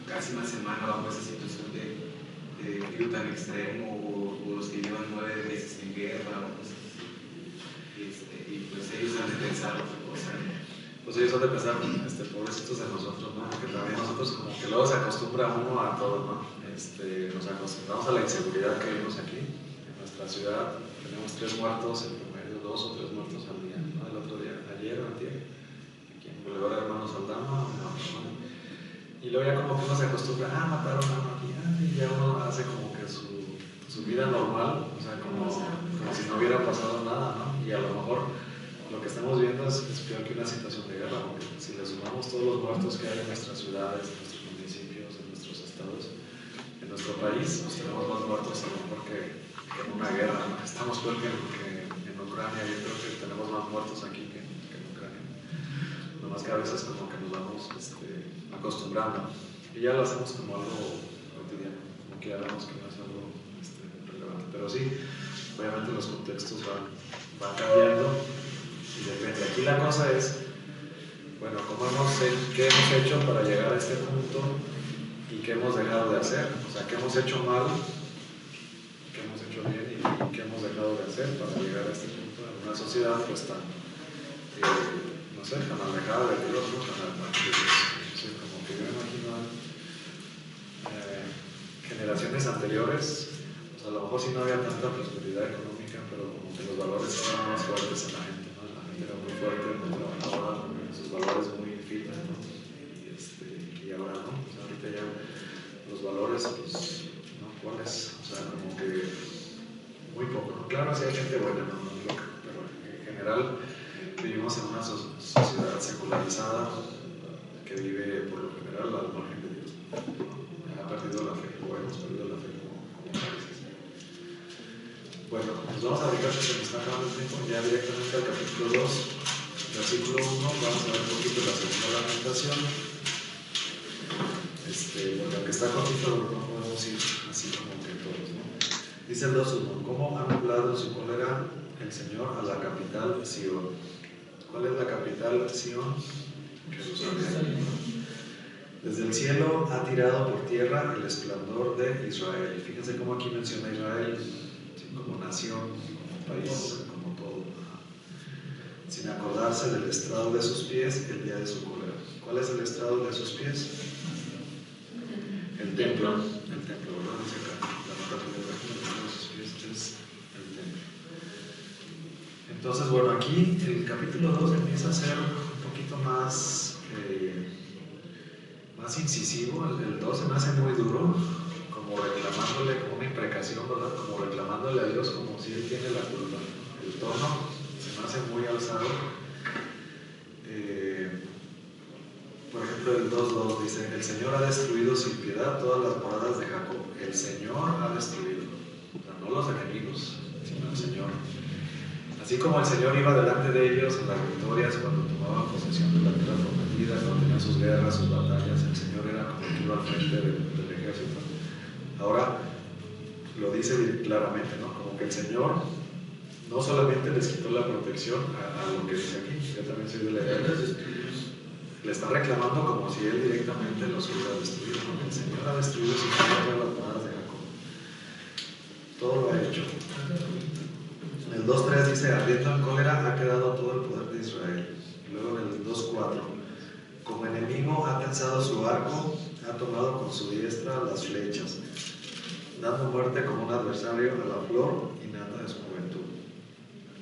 casi una semana bajo esa situación de frío tan extremo o los que llevan 9 meses en guerra o cosas así. Y pues ellos han de pensar otra cosa. Pues ellos han de pensar, pobrecitos de nosotros, ¿no? Porque también nosotros como que luego se acostumbra uno a todo, ¿no? Nos acostumbramos a la inseguridad que vivimos aquí. En nuestra ciudad tenemos 3 muertos en promedio, 2 o 3 muertos al día, ¿no? El otro día, ayer o antier, aquí en Boulevard Hermanos Aldama, y luego ya como que uno se acostumbra, mataron a uno aquí, y ya uno hace como que su vida normal, o sea, como si no hubiera pasado nada, ¿no? Y a lo mejor lo que estamos viendo es peor que una situación de guerra, porque si le sumamos todos los muertos que hay en nuestras ciudades, en nuestros municipios, en nuestros estados, en nuestro país, pues tenemos más muertos a lo mejor que en una guerra, ¿no? Estamos peor que en Ucrania, yo creo que tenemos más muertos aquí que en Ucrania. Nomás que a veces como que nos vamos acostumbrando y ya lo hacemos como algo cotidiano, como que ya vemos que no es algo relevante, pero sí, obviamente los contextos van cambiando y depende. Aquí la cosa es, bueno, ¿qué hemos hecho para llegar a este punto y qué hemos dejado de hacer? O sea, ¿qué hemos hecho mal, qué hemos hecho bien y qué hemos dejado de hacer para llegar a este punto en una sociedad pues tan, no sé, tan alejada de Dios, ¿no? Como que yo me imagino generaciones anteriores, pues a lo mejor sí no había tanta prosperidad económica, pero como que los valores eran más fuertes en la gente, ¿no? La gente era muy fuerte, muy trabajadora, sus valores muy firmes, ¿no? Y ahora no, pues ahorita ya los valores, pues, ¿no? ¿Cuáles? O sea, como que muy poco, ¿no? Claro, sí hay gente buena, ¿no? Pero en general vivimos en una sociedad secularizada que vive por lo general al margen de Dios. Ha perdido la fe, o hemos perdido la fe como países. Bueno, nos vamos a dedicar, se me está acabando el tiempo, ya directamente al capítulo 2, versículo 1, vamos a ver un poquito la segunda lamentación. Porque aunque está cortito, no podemos ir así como que todos, ¿no? Dice el 2.1, ¿cómo ha nublado su cólera el Señor a la capital Sion? ¿Cuál es la capital Sion? Jerusalén. Desde el cielo ha tirado por tierra el esplendor de Israel. Fíjense cómo aquí menciona Israel, ¿sí? Como nación, como país, como todo. Sin acordarse del estrado de sus pies el día de su cólera. ¿Cuál es el estrado de sus pies? El templo, ¿verdad? Dice acá, la nota bibliográfica, el estrado de sus pies es el templo. Entonces, bueno, aquí el capítulo 2 empieza a ser un poquito más incisivo. El 2 se me hace muy duro, como reclamándole, como una imprecación, ¿verdad? Como reclamándole a Dios como si Él tiene la culpa. El tono se me hace muy alzado. Por ejemplo, el 2.2 dice, el Señor ha destruido sin piedad todas las moradas de Jacob. El Señor ha destruido, o sea, no los enemigos, sino el Señor. Así como el Señor iba delante de ellos en las victorias cuando tomaban posesión de la tierra prometida, cuando tenían sus guerras, sus batallas, el Señor era como que iba al frente del ejército. Ahora lo dice claramente, ¿no? Como que el Señor no solamente les quitó la protección a lo que dice aquí, yo también soy de la idea, le está reclamando como si Él directamente los hubiera destruido, ¿no? El Señor ha destruido sin piedad todas las moradas de Jacob. Todo lo ha hecho. En el 2.3 dice, ardiendo en cólera ha quedado todo el poder de Israel. Y luego en el 2.4, como enemigo ha tensado su arco, ha tomado con su diestra las flechas, dando muerte como un adversario a la flor y nata de su juventud.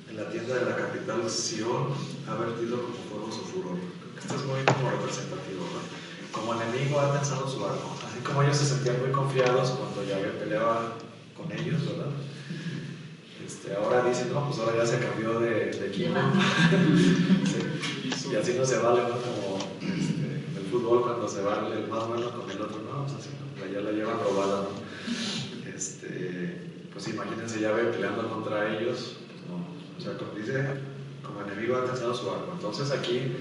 En la tienda de la capital Sión ha vertido como fuego su furor. Esto es muy como representativo, ¿no? Como enemigo ha tensado su arco. Así como ellos se sentían muy confiados cuando Yahvé peleaba con ellos, ¿verdad? Ahora dicen, no, pues ahora ya se cambió de equipo. Sí. Y así no se vale, ¿no? Como el fútbol cuando se vale el más bueno con el otro, no, pues así, ¿no? Ya la llevan robada, ¿no? Pues imagínense Yahvé peleando contra ellos, pues no. O sea, como dice, como enemigo ha tensado su arco. Entonces aquí,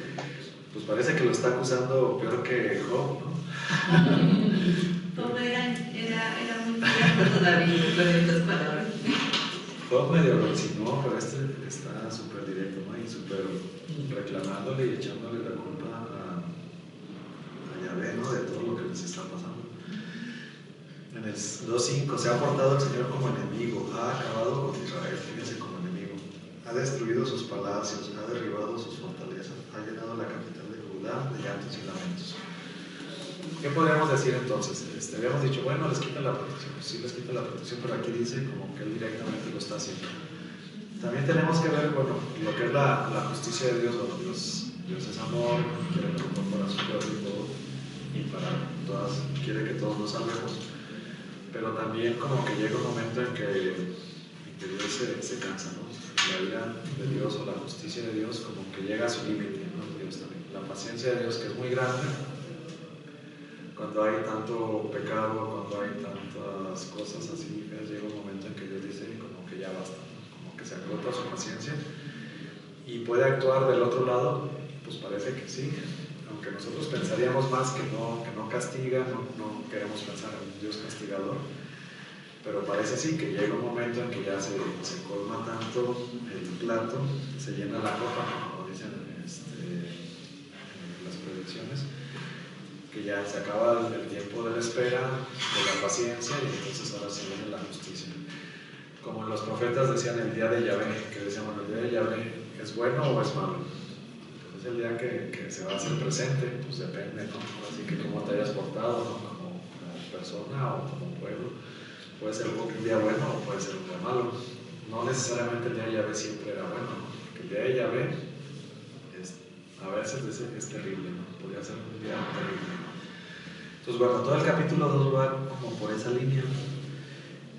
pues parece que lo está acusando peor que Job, ¿no? Job era muy claro todavía con estas palabras. Job medio lo insinuó, pero está súper directo, ¿no? Y súper reclamándole y echándole la culpa a Yahvé, ¿no? De todo lo que les está pasando. En el 2.5, se ha portado el Señor como enemigo, ha acabado con Israel, fíjense, como enemigo. Ha destruido sus palacios, ha derribado sus fortalezas, ha llenado la capital de Judá de llantos y lamentos. ¿Qué podríamos decir entonces? Habíamos dicho, bueno, les quita la protección, pues sí les quita la protección, pero aquí dice como que él directamente lo está haciendo. También tenemos que ver, bueno, lo que es la justicia de Dios. Bueno, Dios es amor, quiere lo mejor para su pueblo y todo, y quiere que todos nos salvemos, pero también como que llega un momento en que Dios se cansa, ¿no? La ira de Dios o la justicia de Dios como que llega a su límite, ¿no? Dios también. La paciencia de Dios, que es muy grande, cuando hay tanto pecado, cuando hay tantas cosas así, llega un momento en que Dios dice como que ya basta, ¿no? Como que se agota su paciencia y puede actuar del otro lado. Pues parece que sí, aunque nosotros pensaríamos más que no castiga, no queremos pensar en un Dios castigador, pero parece sí que llega un momento en que ya se colma tanto el plato, se llena la copa, como dicen en las predicciones, que ya se acaba el tiempo de la espera, de la paciencia, y entonces ahora se viene la justicia. Como los profetas decían el día de Yahvé, que decían, bueno, el día de Yahvé, ¿es bueno o es malo? Es el día que se va a hacer presente, pues depende, ¿no? Así que cómo te hayas portado, ¿no? Como persona o como pueblo. Puede ser un día bueno o puede ser un día malo. No necesariamente el día de Yahvé siempre era bueno, ¿no? Porque el día de Yahvé a veces es terrible, ¿no? Podría ser un día terrible. Entonces, bueno, todo el capítulo 2 va como por esa línea.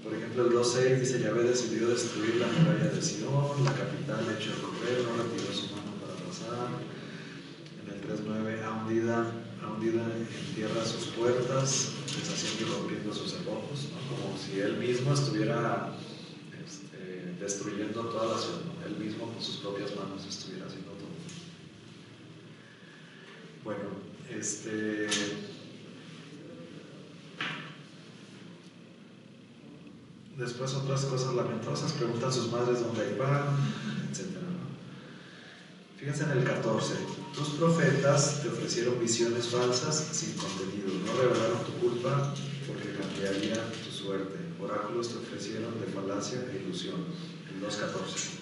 Por ejemplo, el 2.6 dice, Yahvé decidió destruir la muralla de Sidón, la capital hecho de correr, no retiró su mano para pasar. En el 3.9, ha hundido en tierra sus puertas, deshaciendo y rompiendo sus cerrojos, ¿no? Como si él mismo estuviera destruyendo toda la ciudad, ¿no? Él mismo con sus propias manos estuviera haciendo todo. Bueno, después otras cosas lamentosas, preguntan sus madres dónde hay pan, etc. Fíjense en el 14, tus profetas te ofrecieron visiones falsas sin contenido, no revelaron tu culpa porque cambiaría tu suerte, oráculos te ofrecieron de falacia e ilusión. El 2.14,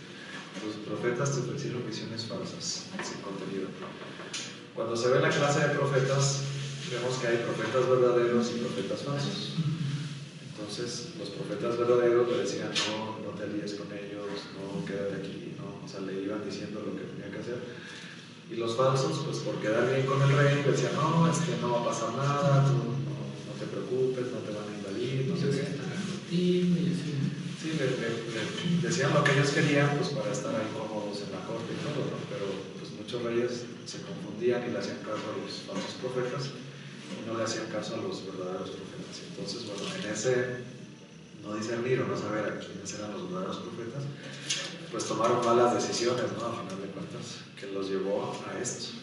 tus profetas te ofrecieron visiones falsas sin contenido. Cuando se ve la clase de profetas, vemos que hay profetas verdaderos y profetas falsos. Entonces, los profetas verdaderos le decían, no te alíes con ellos, no quédate aquí, no, o sea, le iban diciendo lo que tenía que hacer. Y los falsos, pues por quedar bien con el rey, le decían, no va a pasar nada, tú no te preocupes, no te van a invadir, no sé qué. Sí, le decían lo que ellos querían, pues para estar ahí cómodos en la corte y todo, ¿no? Pero pues muchos reyes se confundían y le hacían caso a los falsos profetas y no le hacían caso a los verdaderos profetas. Entonces, bueno, en ese no discernir o no saber a quiénes eran los verdaderos profetas, pues tomaron malas decisiones, ¿no? A final de cuentas, que los llevó a esto.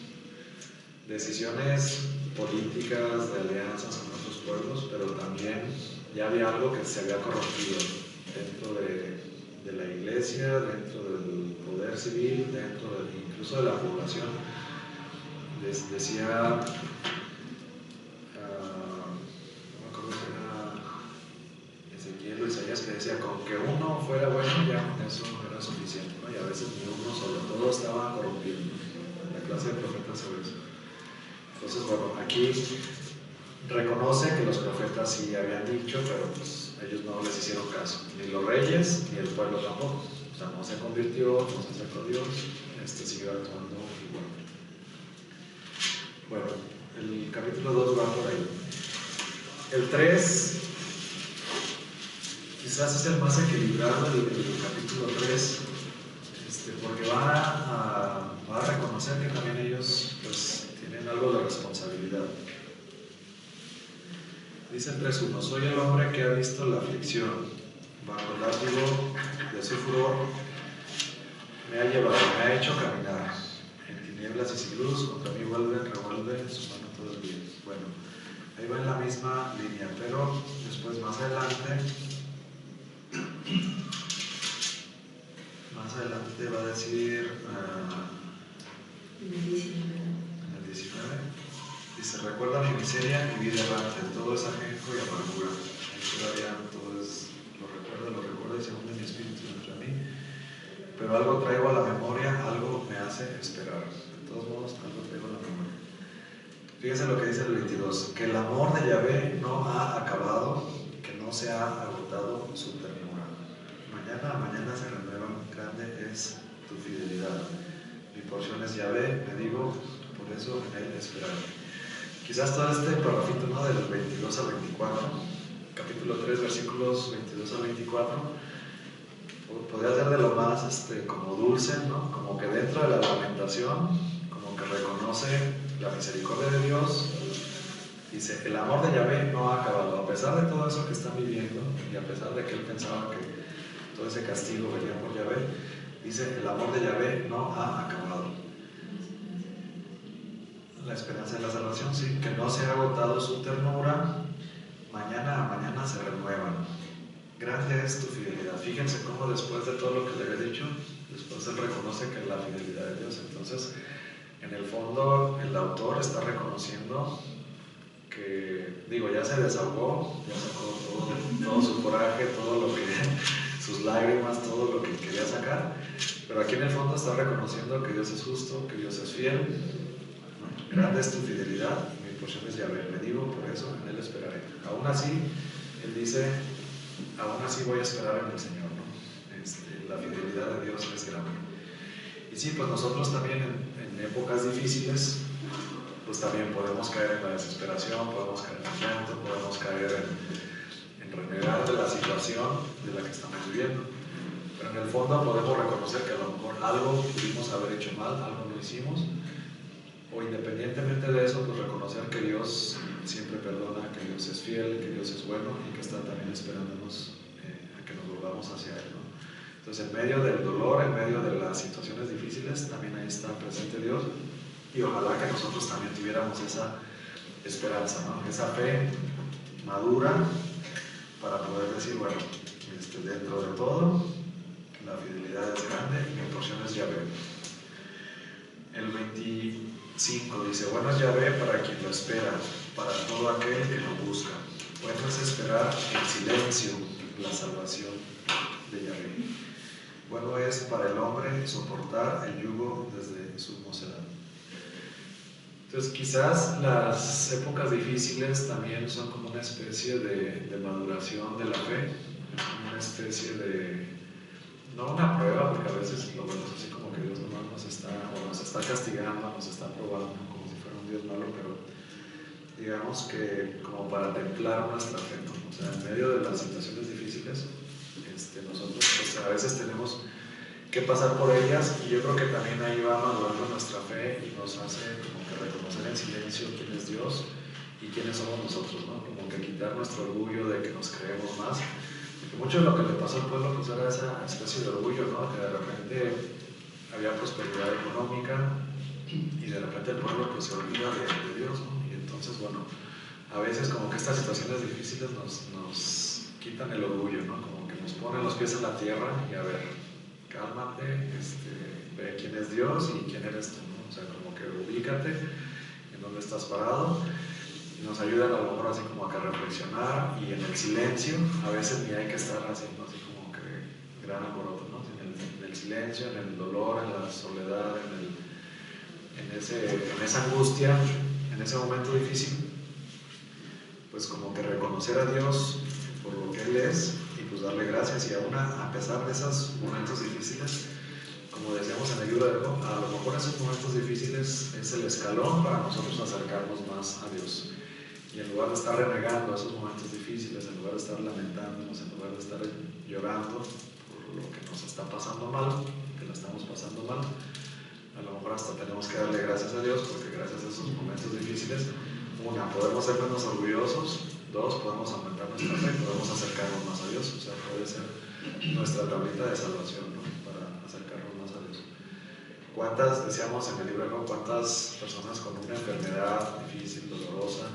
Decisiones políticas, de alianzas con otros pueblos, pero también ya había algo que se había corrompido dentro de la iglesia, dentro del poder civil, incluso de la población. Decía, no me acuerdo si era Ezequiel o Isaías, que decía, con que uno fuera bueno, ya con eso era suficiente. clase de profetas sobre eso. Entonces, bueno, aquí reconoce que los profetas sí habían dicho, pero pues ellos no les hicieron caso, ni los reyes ni el pueblo tampoco. O sea, no se convirtió, no se acercó a Dios, siguió actuando igual. Bueno, el capítulo 2 va por ahí. El 3 quizás es el más equilibrado, el capítulo 3, porque va a reconocer que también ellos pues tienen algo de responsabilidad. Dice el 3.1: soy el hombre que ha visto la aflicción, bajo el látigo de su furor me ha llevado, me ha hecho caminar en tinieblas y sin luz, contra mí revuelve su mano todo el día. Bueno, ahí va en la misma línea, pero después más adelante va a decir en el 19, dice: recuerda mi miseria, mi vida errante, todo es ajenjo y amargura. Ahí todavía todo es, lo recuerdo y se hunde mi espíritu dentro de mí, pero algo traigo a la memoria, algo me hace esperar. De todos modos, algo traigo a la memoria. Fíjense lo que dice el 22: que el amor de Yahvé no ha acabado, que no se ha agotado su ternura. Mañana se renueva, grande es tu fidelidad. Mi porción es Yahvé, me digo, por eso en él esperaré. Quizás todo este parrafito, ¿no?, del 22 al 24, capítulo 3, versículos 22 al 24, podría ser de lo más como dulce, ¿no? Como que dentro de la lamentación, como que reconoce la misericordia de Dios. Dice: el amor de Yahvé no ha acabado, a pesar de todo eso que están viviendo, y a pesar de que él pensaba que todo ese castigo venía por Yahvé. Dice: el amor de Yahvé no ha acabado. La esperanza de la salvación, sí, que no se ha agotado su ternura, mañana a mañana se renuevan. Grande es tu fidelidad. Fíjense cómo después de todo lo que le había dicho, después él reconoce que es la fidelidad de Dios. Entonces, en el fondo, el autor está reconociendo que, ya se desahogó, ya sacó todo su coraje, todo lo que, sus lágrimas, todo lo que quería sacar, pero aquí en el fondo está reconociendo que Dios es justo, que Dios es fiel. Grande es tu fidelidad, mi porción es Yahvé, me digo, por eso en él esperaré. Aún así, él dice: aún así voy a esperar en el Señor, ¿no? La fidelidad de Dios es grande. Y sí, pues nosotros también en épocas difíciles, pues también podemos caer en la desesperación, podemos caer en el llanto, podemos caer en renegar de la situación de la que estamos viviendo. Pero en el fondo podemos reconocer que a lo mejor algo pudimos haber hecho mal, algo no hicimos, o independientemente de eso, pues reconocer que Dios siempre perdona, que Dios es fiel, que Dios es bueno y que está también esperándonos a que nos volvamos hacia Él, ¿no? Entonces, en medio del dolor, en medio de las situaciones difíciles, también ahí está presente Dios, y ojalá que nosotros también tuviéramos esa esperanza, ¿no? Esa fe madura para poder decir: bueno, dentro de todo, la fidelidad es grande y mi porción es Yahvé. El 25 dice: bueno es Yahvé para quien lo espera, para todo aquel que lo busca. Bueno es esperar en silencio la salvación de Yahvé. Bueno es para el hombre soportar el yugo desde su mocedad. Entonces, quizás las épocas difíciles también son como una especie de maduración de la fe, una especie de, no una prueba, porque a veces lo vemos así como que Dios nomás nos está castigando, nos está probando, como si fuera un Dios malo, pero digamos que como para templar nuestra fe, ¿no? O sea, en medio de las situaciones difíciles, nosotros pues, a veces tenemos que pasar por ellas, y yo creo que también ahí va madurando nuestra fe y nos hace como que reconocer en silencio quién es Dios y quiénes somos nosotros, ¿no? Como que quitar nuestro orgullo de que nos creemos más. Porque mucho de lo que le pasó al pueblo pues era esa especie de orgullo, ¿no? Que de repente había prosperidad económica y de repente el pueblo pues se olvida de Dios, ¿no? Y entonces, bueno, a veces como que estas situaciones difíciles nos quitan el orgullo, ¿no? Como que nos ponen los pies en la tierra y a ver, cálmate, ve quién es Dios y quién eres tú, ¿no? O sea, como que ubícate en dónde estás parado, y nos ayudan a lo mejor así como a que reflexionar, y en el silencio, a veces ni hay que estar haciendo así como que gran alboroto, ¿no? En el silencio, en el dolor, en la soledad, en esa angustia, en ese momento difícil, pues como que reconocer a Dios por lo que Él es y pues darle gracias, y aún a pesar de esos momentos difíciles, como decíamos en el libro de Job, a lo mejor esos momentos difíciles es el escalón para nosotros acercarnos más a Dios. Y en lugar de estar renegando esos momentos difíciles, en lugar de estar lamentándonos, en lugar de estar llorando por lo que nos está pasando mal, que la estamos pasando mal, a lo mejor hasta tenemos que darle gracias a Dios, porque gracias a esos momentos difíciles, una, podemos ser menos orgullosos, dos, podemos aumentar nuestra fe, podemos acercarnos más a Dios, o sea, puede ser nuestra tablita de salvación, ¿no? Para acercarnos más a Dios. ¿Cuántas, decíamos en el libro de Job, cuántas personas con una enfermedad difícil, dolorosa,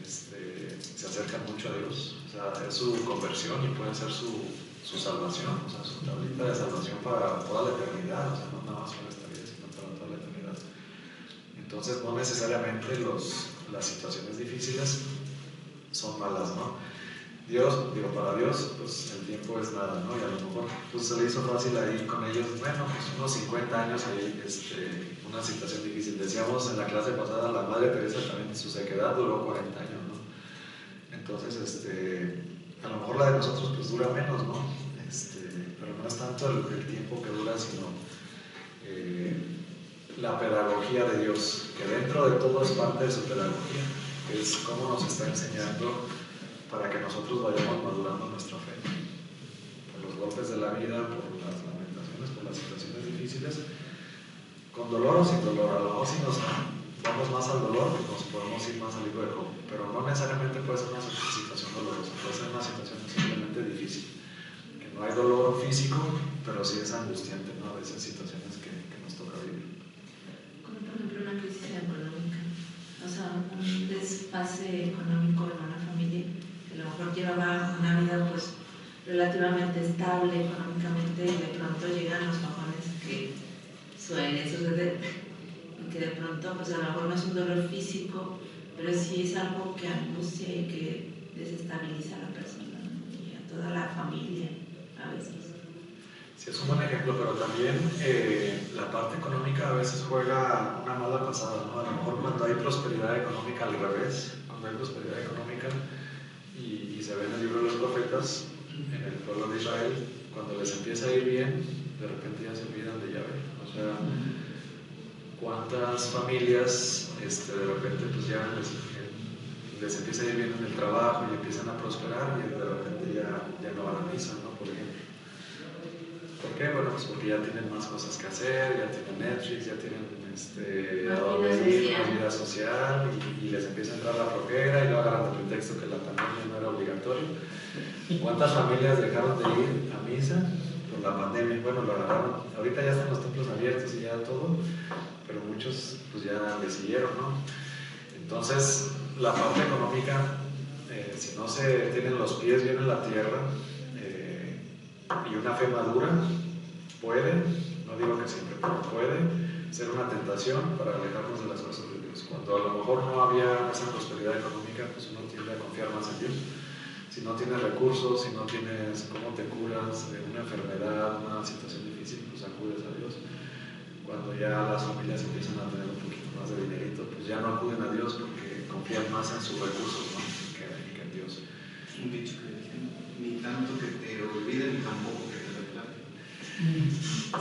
se acercan mucho a Dios? O sea, es su conversión y puede ser su salvación, o sea, su tablita de salvación para toda la eternidad, o sea, no nada más para esta vida, sino para toda la eternidad. Entonces, no necesariamente las situaciones difíciles son malas, ¿no? Dios, digo, para Dios, pues el tiempo es nada, ¿no? Y a lo mejor pues, se le hizo fácil ahí con ellos, bueno, pues unos 50 años ahí, una situación difícil. Decíamos en la clase pasada, la Madre Teresa también, su sequedad duró 40 años, ¿no? Entonces, a lo mejor la de nosotros pues dura menos, ¿no? Pero no es tanto el tiempo que dura, sino la pedagogía de Dios, que dentro de todo es parte de su pedagogía, que es cómo nos está enseñando para que nosotros vayamos madurando nuestra fe. Por los golpes de la vida, por las lamentaciones, por las situaciones difíciles, con dolor o sin dolor. A lo mejor si nos vamos más al dolor, pues nos podemos ir más al libro de Job, pero no necesariamente puede ser una situación dolorosa, puede ser una situación simplemente difícil, que no hay dolor físico, pero sí es angustiante, ¿no? A veces situaciones que nos toca vivir. Como por ejemplo una crisis económica, o sea, un desfase económico en una familia que a lo mejor llevaba una vida pues relativamente estable económicamente, y de pronto llegan los bajones que suelen suceder, y que de pronto pues a lo mejor no es un dolor físico, pero sí es algo que angustia y que desestabiliza a la persona, ¿no? Y a toda la familia a veces. Sí, es un buen ejemplo, pero también la parte económica a veces juega una mala pasada, ¿no? A lo mejor cuando hay prosperidad económica al revés, cuando hay prosperidad económica y se ve en el libro de los profetas, en el pueblo de Israel, cuando les empieza a ir bien, de repente ya se olvidan de Yahvé. O sea, cuántas familias de repente pues ya les empieza a ir bien en el trabajo y empiezan a prosperar, y de repente ya no van a misa, ¿no? Por ejemplo. ¿Por qué? Bueno, pues porque ya tienen más cosas que hacer, ya tienen Netflix, ya tienen a dónde ir, más vida social, y les empieza a entrar la flojera y luego agarran el pretexto que la pandemia no era obligatorio. ¿Cuántas familias dejaron de ir a misa por la pandemia? Bueno, lo agarraron. Ahorita ya están los templos abiertos y ya todo, pero muchos pues ya le siguieron, ¿no? Entonces, la parte económica, si no se tienen los pies bien en la tierra y una fe madura, puede, no digo que siempre, pero puede ser una tentación para alejarnos de las cosas de Dios. Cuando a lo mejor no había esa prosperidad económica, pues uno tiende a confiar más en Dios. Si no tienes recursos, si no tienes cómo te curas de una enfermedad, una situación difícil, pues acudes a Dios. Cuando ya las familias empiezan a tener un poquito más de dinerito, pues ya no acuden a Dios porque confían más en sus recursos, ¿no? que en Dios. Un dicho que dice, ni tanto que te olviden, ni tampoco que te reclamen.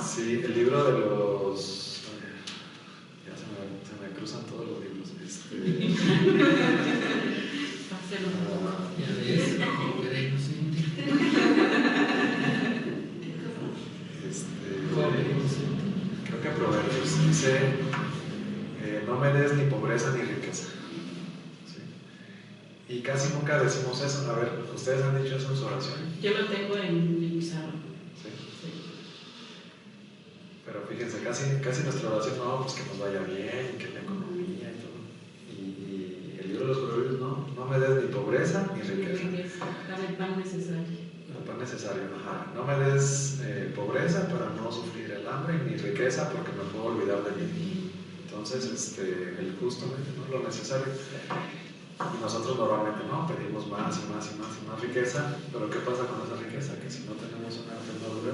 Sí, el libro de los... ya se me cruzan todos los libros. Ya ves, no era inocente. Creo que Proverbios dice, no me des ni pobreza ni riqueza. ¿Sí? Y casi nunca decimos eso. A ver, ¿ustedes han dicho eso en su oración? Yo lo tengo en mi pizarra. ¿Sí? Pero fíjense, casi nuestra oración no, pues que nos vaya bien, que la economía y todo. Y el libro de los Proverbios no me des ni pobreza ni riqueza. Dame el pan necesario. El pan necesario, ajá. No me des pobreza para no sufrir el hambre, ni riqueza porque me puedo olvidar de mí. Entonces, el justamente, ¿no? Lo necesario. Y nosotros normalmente no, pedimos más y más y más y más riqueza, pero ¿qué pasa con esa riqueza? Que si no tenemos una fe madura,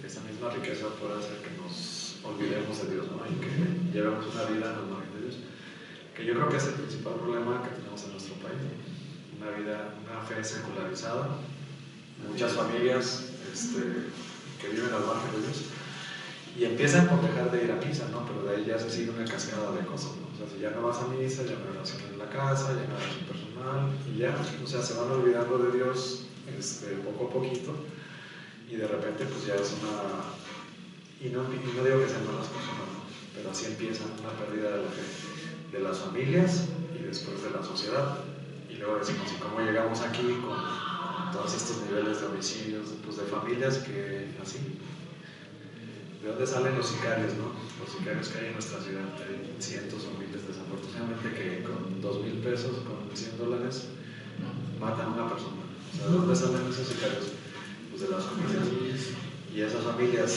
esa misma riqueza puede hacer que nos olvidemos de Dios, ¿no? Y que llevemos una vida al margen de Dios. Que yo creo que es el principal problema que tenemos en nuestro país, ¿no? Una fe secularizada, muchas familias que viven al margen de Dios y empiezan por dejar de ir a misa, ¿no? Pero de ahí ya se sigue una cascada de cosas, ¿no? O sea, si ya no vas a misa, ya no hay oración en la casa, ya no hay oración personal y ya, o sea, se van olvidando de Dios poco a poquito y de repente pues ya es una... Y no digo que sean malas personas, ¿no? Pero así empieza una pérdida de la fe de las familias y después de la sociedad. Y luego decimos, ¿y cómo llegamos aquí con todos estos niveles de homicidios? Pues de familias que así. ¿De dónde salen los sicarios, no? Los sicarios que hay en nuestra ciudad, que hay cientos o miles, desafortunadamente, que con 2,000 pesos, con $100, matan a una persona. O sea, ¿de dónde salen esos sicarios? Pues de las familias. Y esas familias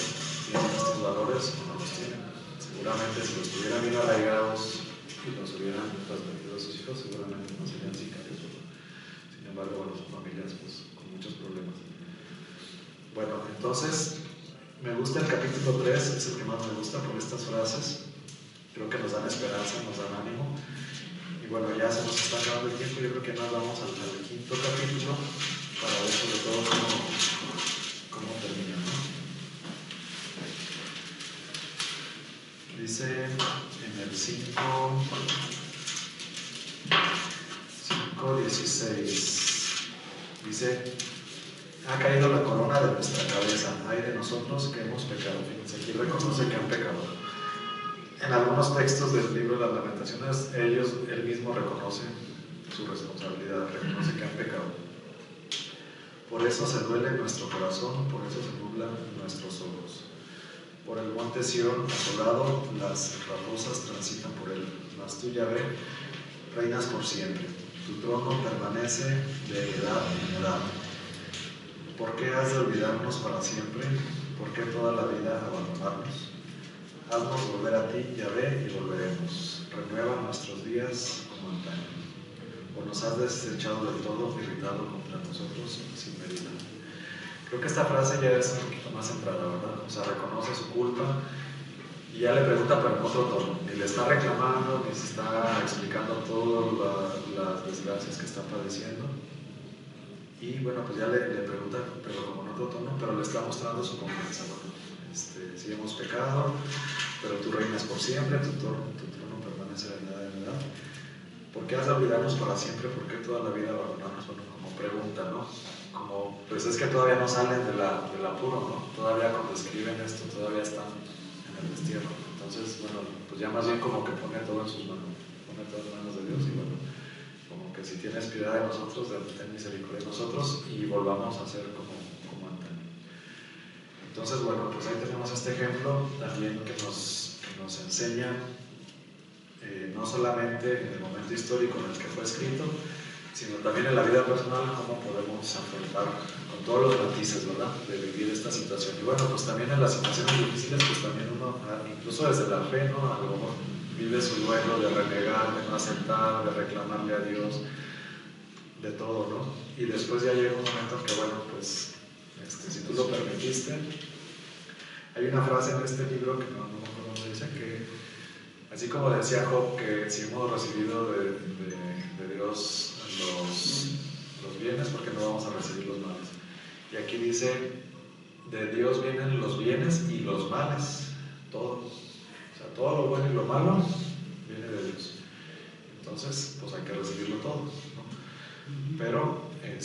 tienen estos valores o no los tienen. Seguramente si los tuvieran bien arraigados y los hubieran transmitido a sus hijos, seguramente no serían sicarios, ¿verdad? Sin embargo, bueno, son familias pues, con muchos problemas. Bueno, entonces, me gusta el capítulo 3, es el que más me gusta por estas frases. Creo que nos dan esperanza, nos dan ánimo. Y bueno, ya se nos está acabando el tiempo, yo creo que nos vamos al 5º capítulo para ver sobre todo cómo termina, ¿no? Dice en el 5:16, dice, ha caído la corona de nuestra cabeza, ay de nosotros que hemos pecado. Fíjense, aquí reconoce que han pecado. En algunos textos del libro de las Lamentaciones, él mismo reconoce su responsabilidad, reconoce que han pecado. Por eso se duele nuestro corazón, por eso se nublan nuestros ojos. Por el monte Sión asolado, las raposas transitan por él, mas tú, Yahvé, reinas por siempre. Tu trono permanece de edad en edad. ¿Por qué has de olvidarnos para siempre? ¿Por qué toda la vida abandonarnos? Haznos volver a ti, Yahvé, y volveremos. Renueva nuestros días como antaño. O nos has desechado del todo, irritado contra nosotros sin medida. Creo que esta frase ya es un poquito más centrada, ¿verdad? O sea, reconoce su culpa y ya le pregunta, pero en otro tono. Ni le está reclamando, ni se está explicando todas las desgracias que está padeciendo. Y bueno, pues ya le pregunta, pero como en otro tono, pero le está mostrando su confianza, ¿no? Sí hemos pecado, pero tú reinas por siempre, tu trono permanece de edad en edad. ¿Por qué has de olvidarnos para siempre? ¿Por qué toda la vida abandonarnos? Bueno, como pregunta, ¿no? Como, pues es que todavía no salen del apuro, ¿no? Todavía cuando escriben esto, todavía están en el destierro. Entonces, bueno, pues ya más bien como que pone todo en sus manos, pone todo en manos de Dios y bueno, como que si tienes piedad de nosotros, ten misericordia de nosotros y volvamos a ser como antaño. Entonces, bueno, pues ahí tenemos este ejemplo también que nos enseña no solamente en el momento histórico en el que fue escrito, sino también en la vida personal, cómo podemos afrontar con todos los matices, ¿verdad?, de vivir esta situación. Y bueno, pues también en las situaciones difíciles, pues también uno, incluso desde la fe, ¿no?, a lo mejor vive su duelo de renegar, de no aceptar, de reclamarle a Dios, de todo, ¿no? Y después ya llega un momento en que, bueno, pues, si tú lo permitiste, hay una frase en este libro que no me acuerdo dónde dice que, así como decía Job, que si hemos recibido de Dios los bienes, porque no vamos a recibir los males. Y aquí dice, de Dios vienen los bienes y los males, todos. O sea, todo lo bueno y lo malo viene de Dios. Entonces, pues hay que recibirlo todo, ¿no? Pero en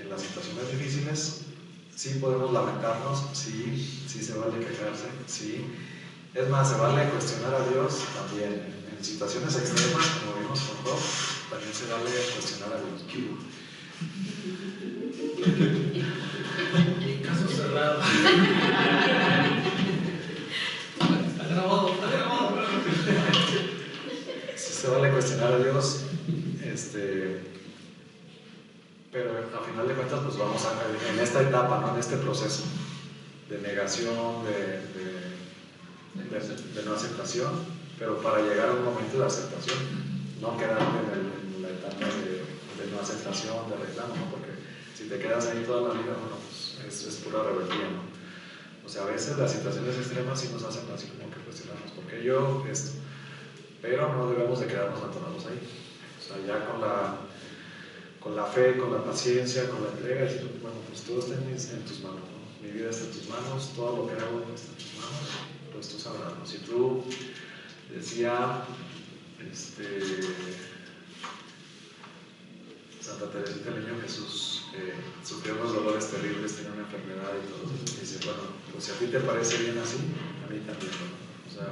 las situaciones difíciles sí podemos lamentarnos, sí se vale quejarse, sí. Es más, se vale cuestionar a Dios también. En situaciones extremas, como vimos con Job, también se vale cuestionar a Dios. Caso cerrado. Está grabado. Sí se vale cuestionar a Dios, pero a final de cuentas pues vamos en esta etapa, ¿no?, en este proceso de negación, de no aceptación, pero para llegar a un momento de aceptación, no quedarte en la etapa de no aceptación, de reclamo, ¿no?, porque si te quedas ahí toda la vida, bueno, pues es pura rebeldía, ¿no? O sea, a veces las situaciones extremas sí nos hacen así como que cuestionamos, ¿por qué yo esto? Pero no debemos de quedarnos atorados ahí. O sea, ya con la fe, con la paciencia, con la entrega, decir, bueno, pues todo está en tus manos, ¿no? Mi vida está en tus manos, todo lo que hago está en tus manos, pues tú sabrás, ¿no? Si tú, decía Santa Teresita del Niño Jesús, sufrió unos dolores terribles, tenía una enfermedad y todo, y dice, bueno, pues si a ti te parece bien así, a mí también, ¿no? O sea,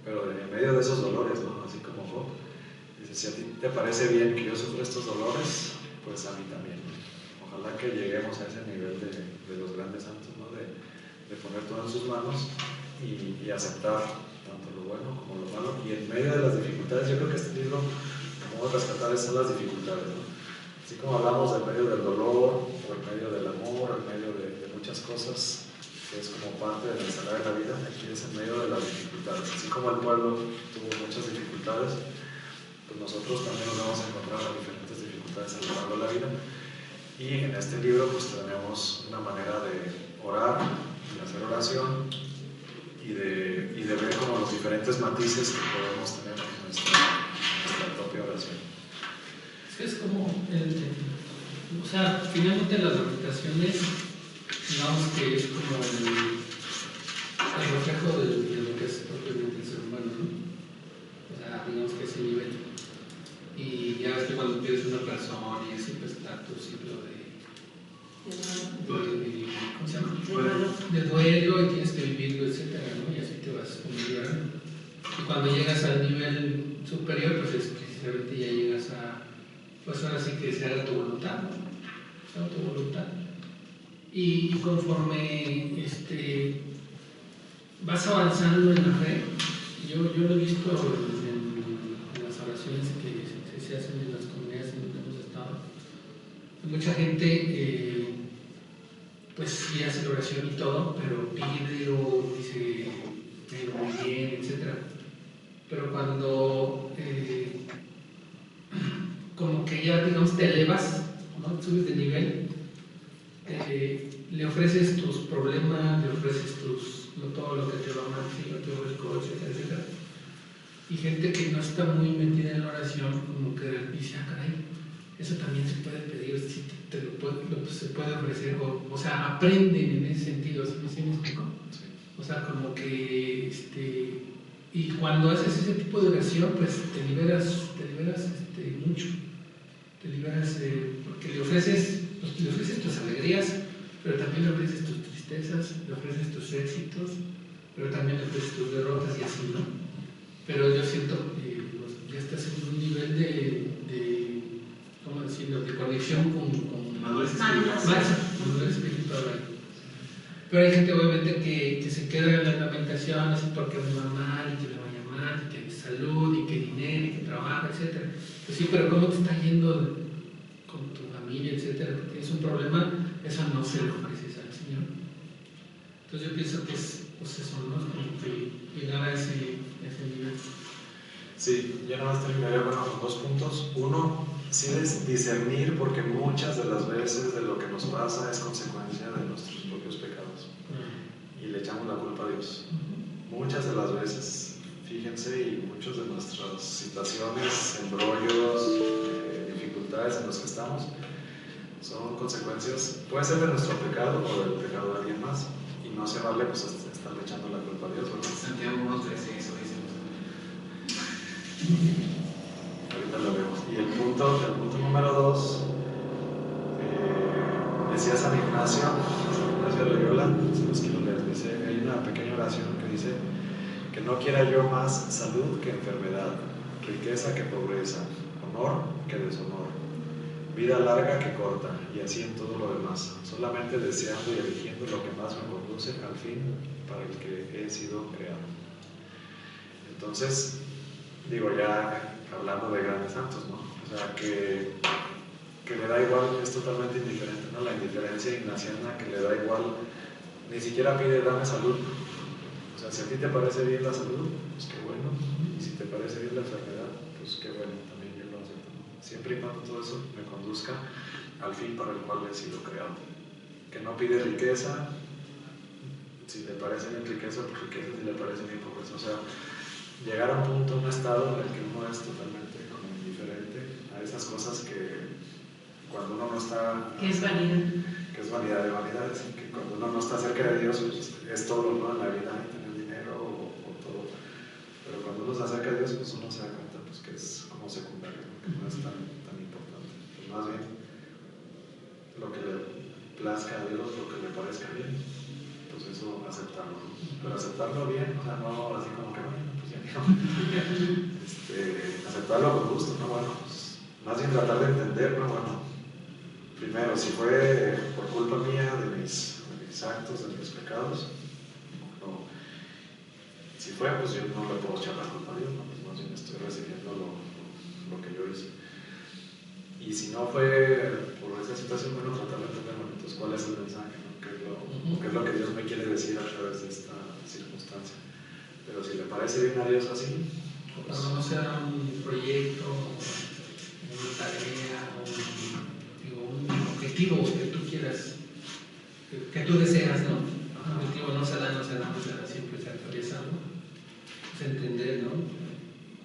pero en medio de esos dolores, ¿no? Así como Job, dice, si a ti te parece bien que yo sufra estos dolores, pues a mí también. Ojalá que lleguemos a ese nivel de los grandes santos, ¿no? De poner todo en sus manos y aceptar tanto lo bueno como lo malo. Y en medio de las dificultades, yo creo que este libro, como rescatar, son las dificultades, ¿no? Así como hablamos en medio del dolor, o en medio del amor, en medio de muchas cosas, que es como parte de la ensalada de la vida, aquí es en medio de las dificultades. Así como el pueblo tuvo muchas dificultades, pues nosotros también nos vamos a encontrar diferentes dificultades a lo largo de la vida. Y en este libro pues tenemos una manera de orar, de hacer oración y de ver como los diferentes matices que podemos tener en nuestra propia oración. Es como, o sea, finalmente las meditaciones, digamos que es como el reflejo de lo que es propiamente el ser humano, ¿no? O sea, digamos que ese nivel. Y ya ves que cuando pides una persona y siempre está tu ciclo ¿cómo se llama? De duelo y tienes que vivirlo, etcétera, ¿no? Y así te vas conviviendo. Y cuando llegas al nivel superior, pues es precisamente ya llegas a, pues ahora sí que se haga tu voluntad, ¿no? Se haga tu voluntad. Y conforme vas avanzando en la fe, yo lo he visto en las oraciones que se hacen en las comunidades en donde hemos estado. Mucha gente pues sí hace la oración y todo, pero pide o dice muy bien, etc. Pero cuando como que ya digamos te elevas, ¿no? Subes de nivel, le ofreces tus problemas, le ofreces todo lo que te va mal, ¿sí? Todo el coche, etc. Y gente que no está muy metida en la oración, como que dice, ah, caray, eso también se puede pedir, si se puede ofrecer, o sea, aprenden en ese sentido, ¿sí me explico? O sea, como que, y cuando haces ese tipo de oración, pues te liberas mucho, te liberas, porque le ofreces tus alegrías, pero también le ofreces tus tristezas, le ofreces tus éxitos, pero también le ofreces tus derrotas y así, ¿no? Pero yo siento que ya estás en un nivel de ¿cómo decirlo?, de conexión con madurez espiritual. Pero hay gente obviamente que se queda en las lamentaciones porque me va mal y que me vaya mal, y que salud, y que dinero, y que trabajo, etc. Pues sí, pero ¿cómo te está yendo con tu familia, etcétera? Que tienes un problema, eso no se lo ofreces al Señor. Entonces yo pienso que es pues eso, ¿no? Es como que llegar a ese nivel. Sí, yo nada más terminaría con 2 puntos. Uno, sí es discernir, porque muchas de las veces de lo que nos pasa es consecuencia de nuestros propios pecados y le echamos la culpa a Dios. Muchas de las veces, fíjense, y muchas de nuestras situaciones, embrollos, dificultades en los que estamos son consecuencias, puede ser de nuestro pecado o del pecado de alguien más, y no se vale pues estarle echando la culpa a Dios, ¿verdad? Santiago 1:13, eso dice. Ahorita lo vemos. Y el punto número 2, decía San Ignacio de Loyola, se los quiero leer, dice, hay una pequeña oración que dice que no quiera yo más salud que enfermedad, riqueza que pobreza, honor que deshonor, vida larga que corta, y así en todo lo demás, solamente deseando y eligiendo lo que más me conduce al fin para el que he sido creado. Entonces, digo, ya hablando de grandes santos, ¿no? O sea, que le da igual, es totalmente indiferente, ¿no? La indiferencia ignaciana, que le da igual, ni siquiera pide dame salud. O sea, si a ti te parece bien la salud, pues qué bueno, y si te parece bien la enfermedad, pues qué bueno, también yo lo acepto, ¿no? Siempre y cuando todo eso me conduzca al fin para el cual he sido creado. Que no pide riqueza, si le parece bien riqueza, pues riqueza, si le parece bien pobreza. O sea, llegar a un punto, un estado en el que uno es totalmente como indiferente a esas cosas que cuando uno no está... ¿Qué es vanidad? Que es vanidad de vanidades, que cuando uno no está cerca de Dios pues, es todo, ¿no? En la vida, tener dinero o todo. Pero cuando uno se acerca a Dios, pues uno se da cuenta pues, que es como secundario, ¿no? Que no es tan importante. Pues más bien, lo que le plazca a Dios, lo que le parezca bien, pues eso aceptarlo, ¿no? Pero aceptarlo bien, o sea, no así como que bueno, pues ya no. Aceptarlo con gusto, ¿no? Bueno, pues más bien tratar de entender, ¿no? Bueno, primero, si fue por culpa mía de mis actos, de mis pecados, o si fue, pues yo no le puedo echar la culpa a Dios, ¿no? Pues más bien estoy recibiendo lo que yo hice. Y si no fue por esa situación, bueno, tratar de entender, bueno, entonces cuál es el mensaje, ¿no? ¿Qué es lo que Dios me quiere decir a través de esta circunstancia? Pero si le parece bien a Dios así, pues... Cuando no sea un proyecto, una tarea, un objetivo que tú quieras, que tú deseas, ¿no? Un objetivo no se da, siempre se atraviesa, ¿no? Es entender, ¿no?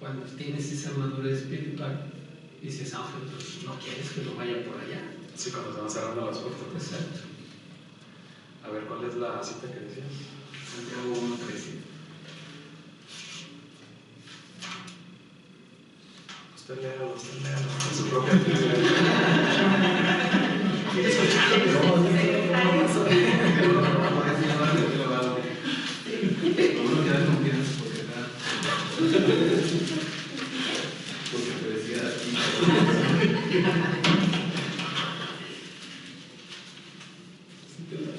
Cuando tienes esa madurez espiritual, dices, pues no quieres que lo vaya por allá. Sí, cuando se van cerrando las puertas. Exacto. A ver, ¿cuál es la cita que decías? Santiago 1:13. Usted léalo, en su propia actividad. Uno ya no piensas porque está. Porque te decía aquí.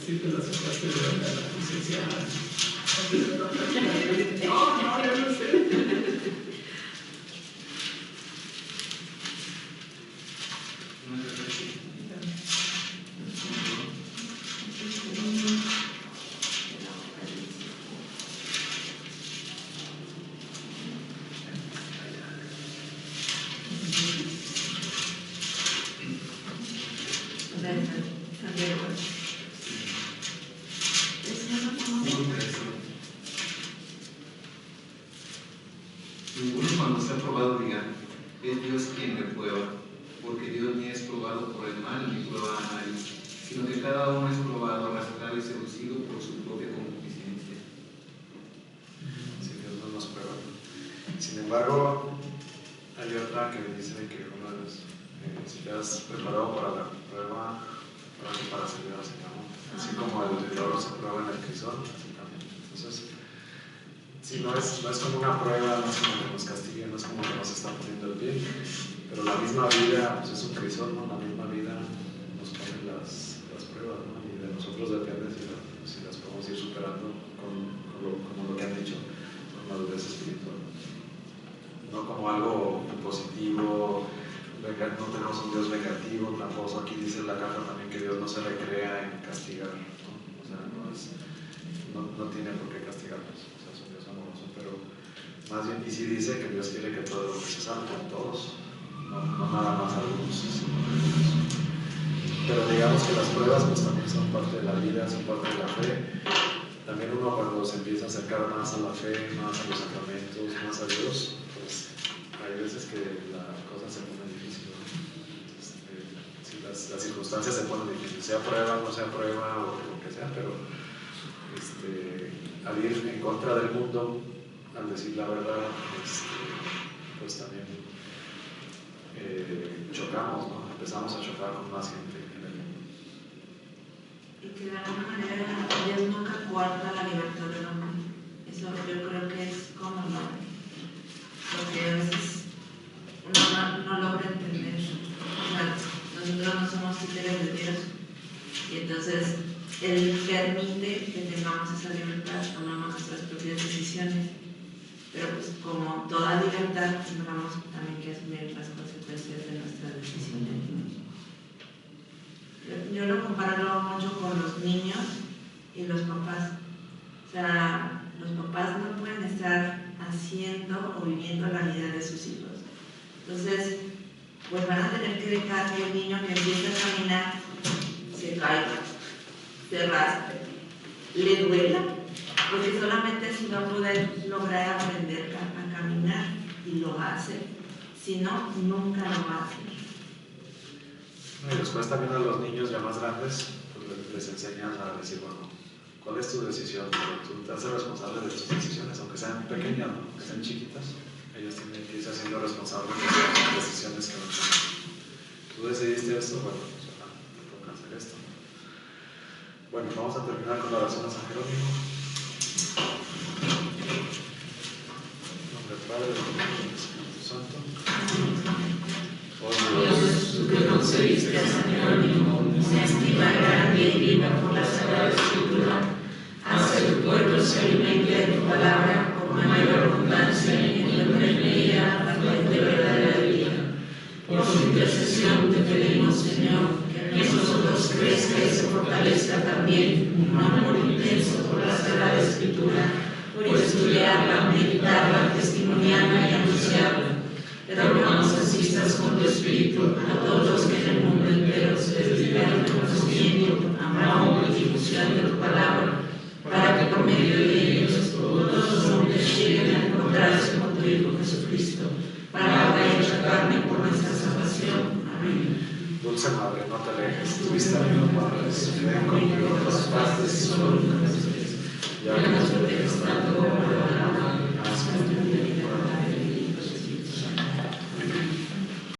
Sí te la sacaste de la licenciada. No, yo no sé. Ninguno cuando sea probado diga, es Dios quien me prueba, porque Dios ni es probado por el mal ni prueba a nadie, sino que cada uno es probado, arrastrado y seducido por su propia concupiscencia. Sí, Dios no nos prueba. Sin embargo, hay otra que dice que uno de los, si te has preparado para la prueba, para servir al Señor, ¿no? Así como el oro se prueba en el crisol, así también. Entonces, sí, no es como una prueba, no es como que nos castigue, no es como que nos está poniendo el pie, pero la misma vida pues es un crisol, ¿no? La misma vida nos pone las pruebas, ¿no? Y de nosotros depende si las podemos ir superando como lo que han dicho, con madurez espiritual. No como algo positivo, no tenemos un Dios vengativo, tampoco aquí dice en la carta también que Dios no se recrea en castigar, ¿no? O sea, no tiene por qué castigarnos, o sea, es un Dios amoroso, pero más bien, y sí dice que Dios quiere que todo lo que se salven, todos, no nada más algunos, sino algunos. Pero digamos que las pruebas pues también son parte de la vida, son parte de la fe. También uno cuando se empieza a acercar más a la fe, más a los sacramentos, más a Dios, pues hay veces que la cosa se pone difícil, ¿no? Sí, las circunstancias se ponen difíciles, sea prueba, no sea prueba o lo que sea, pero al ir en contra del mundo, al decir la verdad, pues también chocamos, ¿no? Empezamos a chocar con más gente en el mundo. Y que de alguna manera Dios nunca coarta la libertad del hombre. Eso yo creo que es como no, porque a veces uno no logra entender. O sea, nosotros no somos títeres de Dios y entonces Él permite que tengamos esa libertad, tomamos nuestras propias decisiones, pero pues como toda libertad tengamos también que asumir las consecuencias de nuestras decisiones. Yo lo comparo mucho con los niños y los papás. O sea, los papás no pueden estar haciendo o viviendo la vida de sus hijos. Entonces, pues van a tener que dejar que el niño que empiece a caminar se caiga, se raspe, le duela, porque solamente así va a poder lograr aprender a caminar, y lo hace. Si no, nunca lo va a hacer. Y después también a los niños ya más grandes, pues les enseñan a decir, bueno, ¿cuál es tu decisión? Tú te haces responsable de tus decisiones, aunque sean pequeñas, ¿no? Aunque sean chiquitas. Ellos tienen que irse haciendo responsables de las decisiones que van a tomar. Tú decidiste esto, bueno, pues ahora te toca hacer esto. Bueno, vamos a terminar con la oración a San Jerónimo. En nombre del Padre, del Hijo y del Espíritu Santo. Oh Dios, tú que concediste a San Jerónimo una estima grande y viva por la Sagrada Escritura, haz que tu pueblo se alimente de tu palabra con mayor abundancia y encuentre en ella la fuente verdadera de vida. Por su intercesión te pedimos, Señor, que en nosotros crezca y se fortalezca también un amor intenso por la Sagrada Escritura, por estudiarla, meditarla, testimoniarla y anunciarla. Te rogamos asistas con tu Espíritu a todos los que en el mundo entero se desviaron de conocimiento, amor y difusión de tu palabra, para que por medio de ellos todos los hombres lleguen a encontrarse con tu Hijo Jesucristo, palabra hecha carne por nuestra salvación. Amén. Dulce Madre, no te alejes, tu vista no guardes, ven conmigo a todas partes.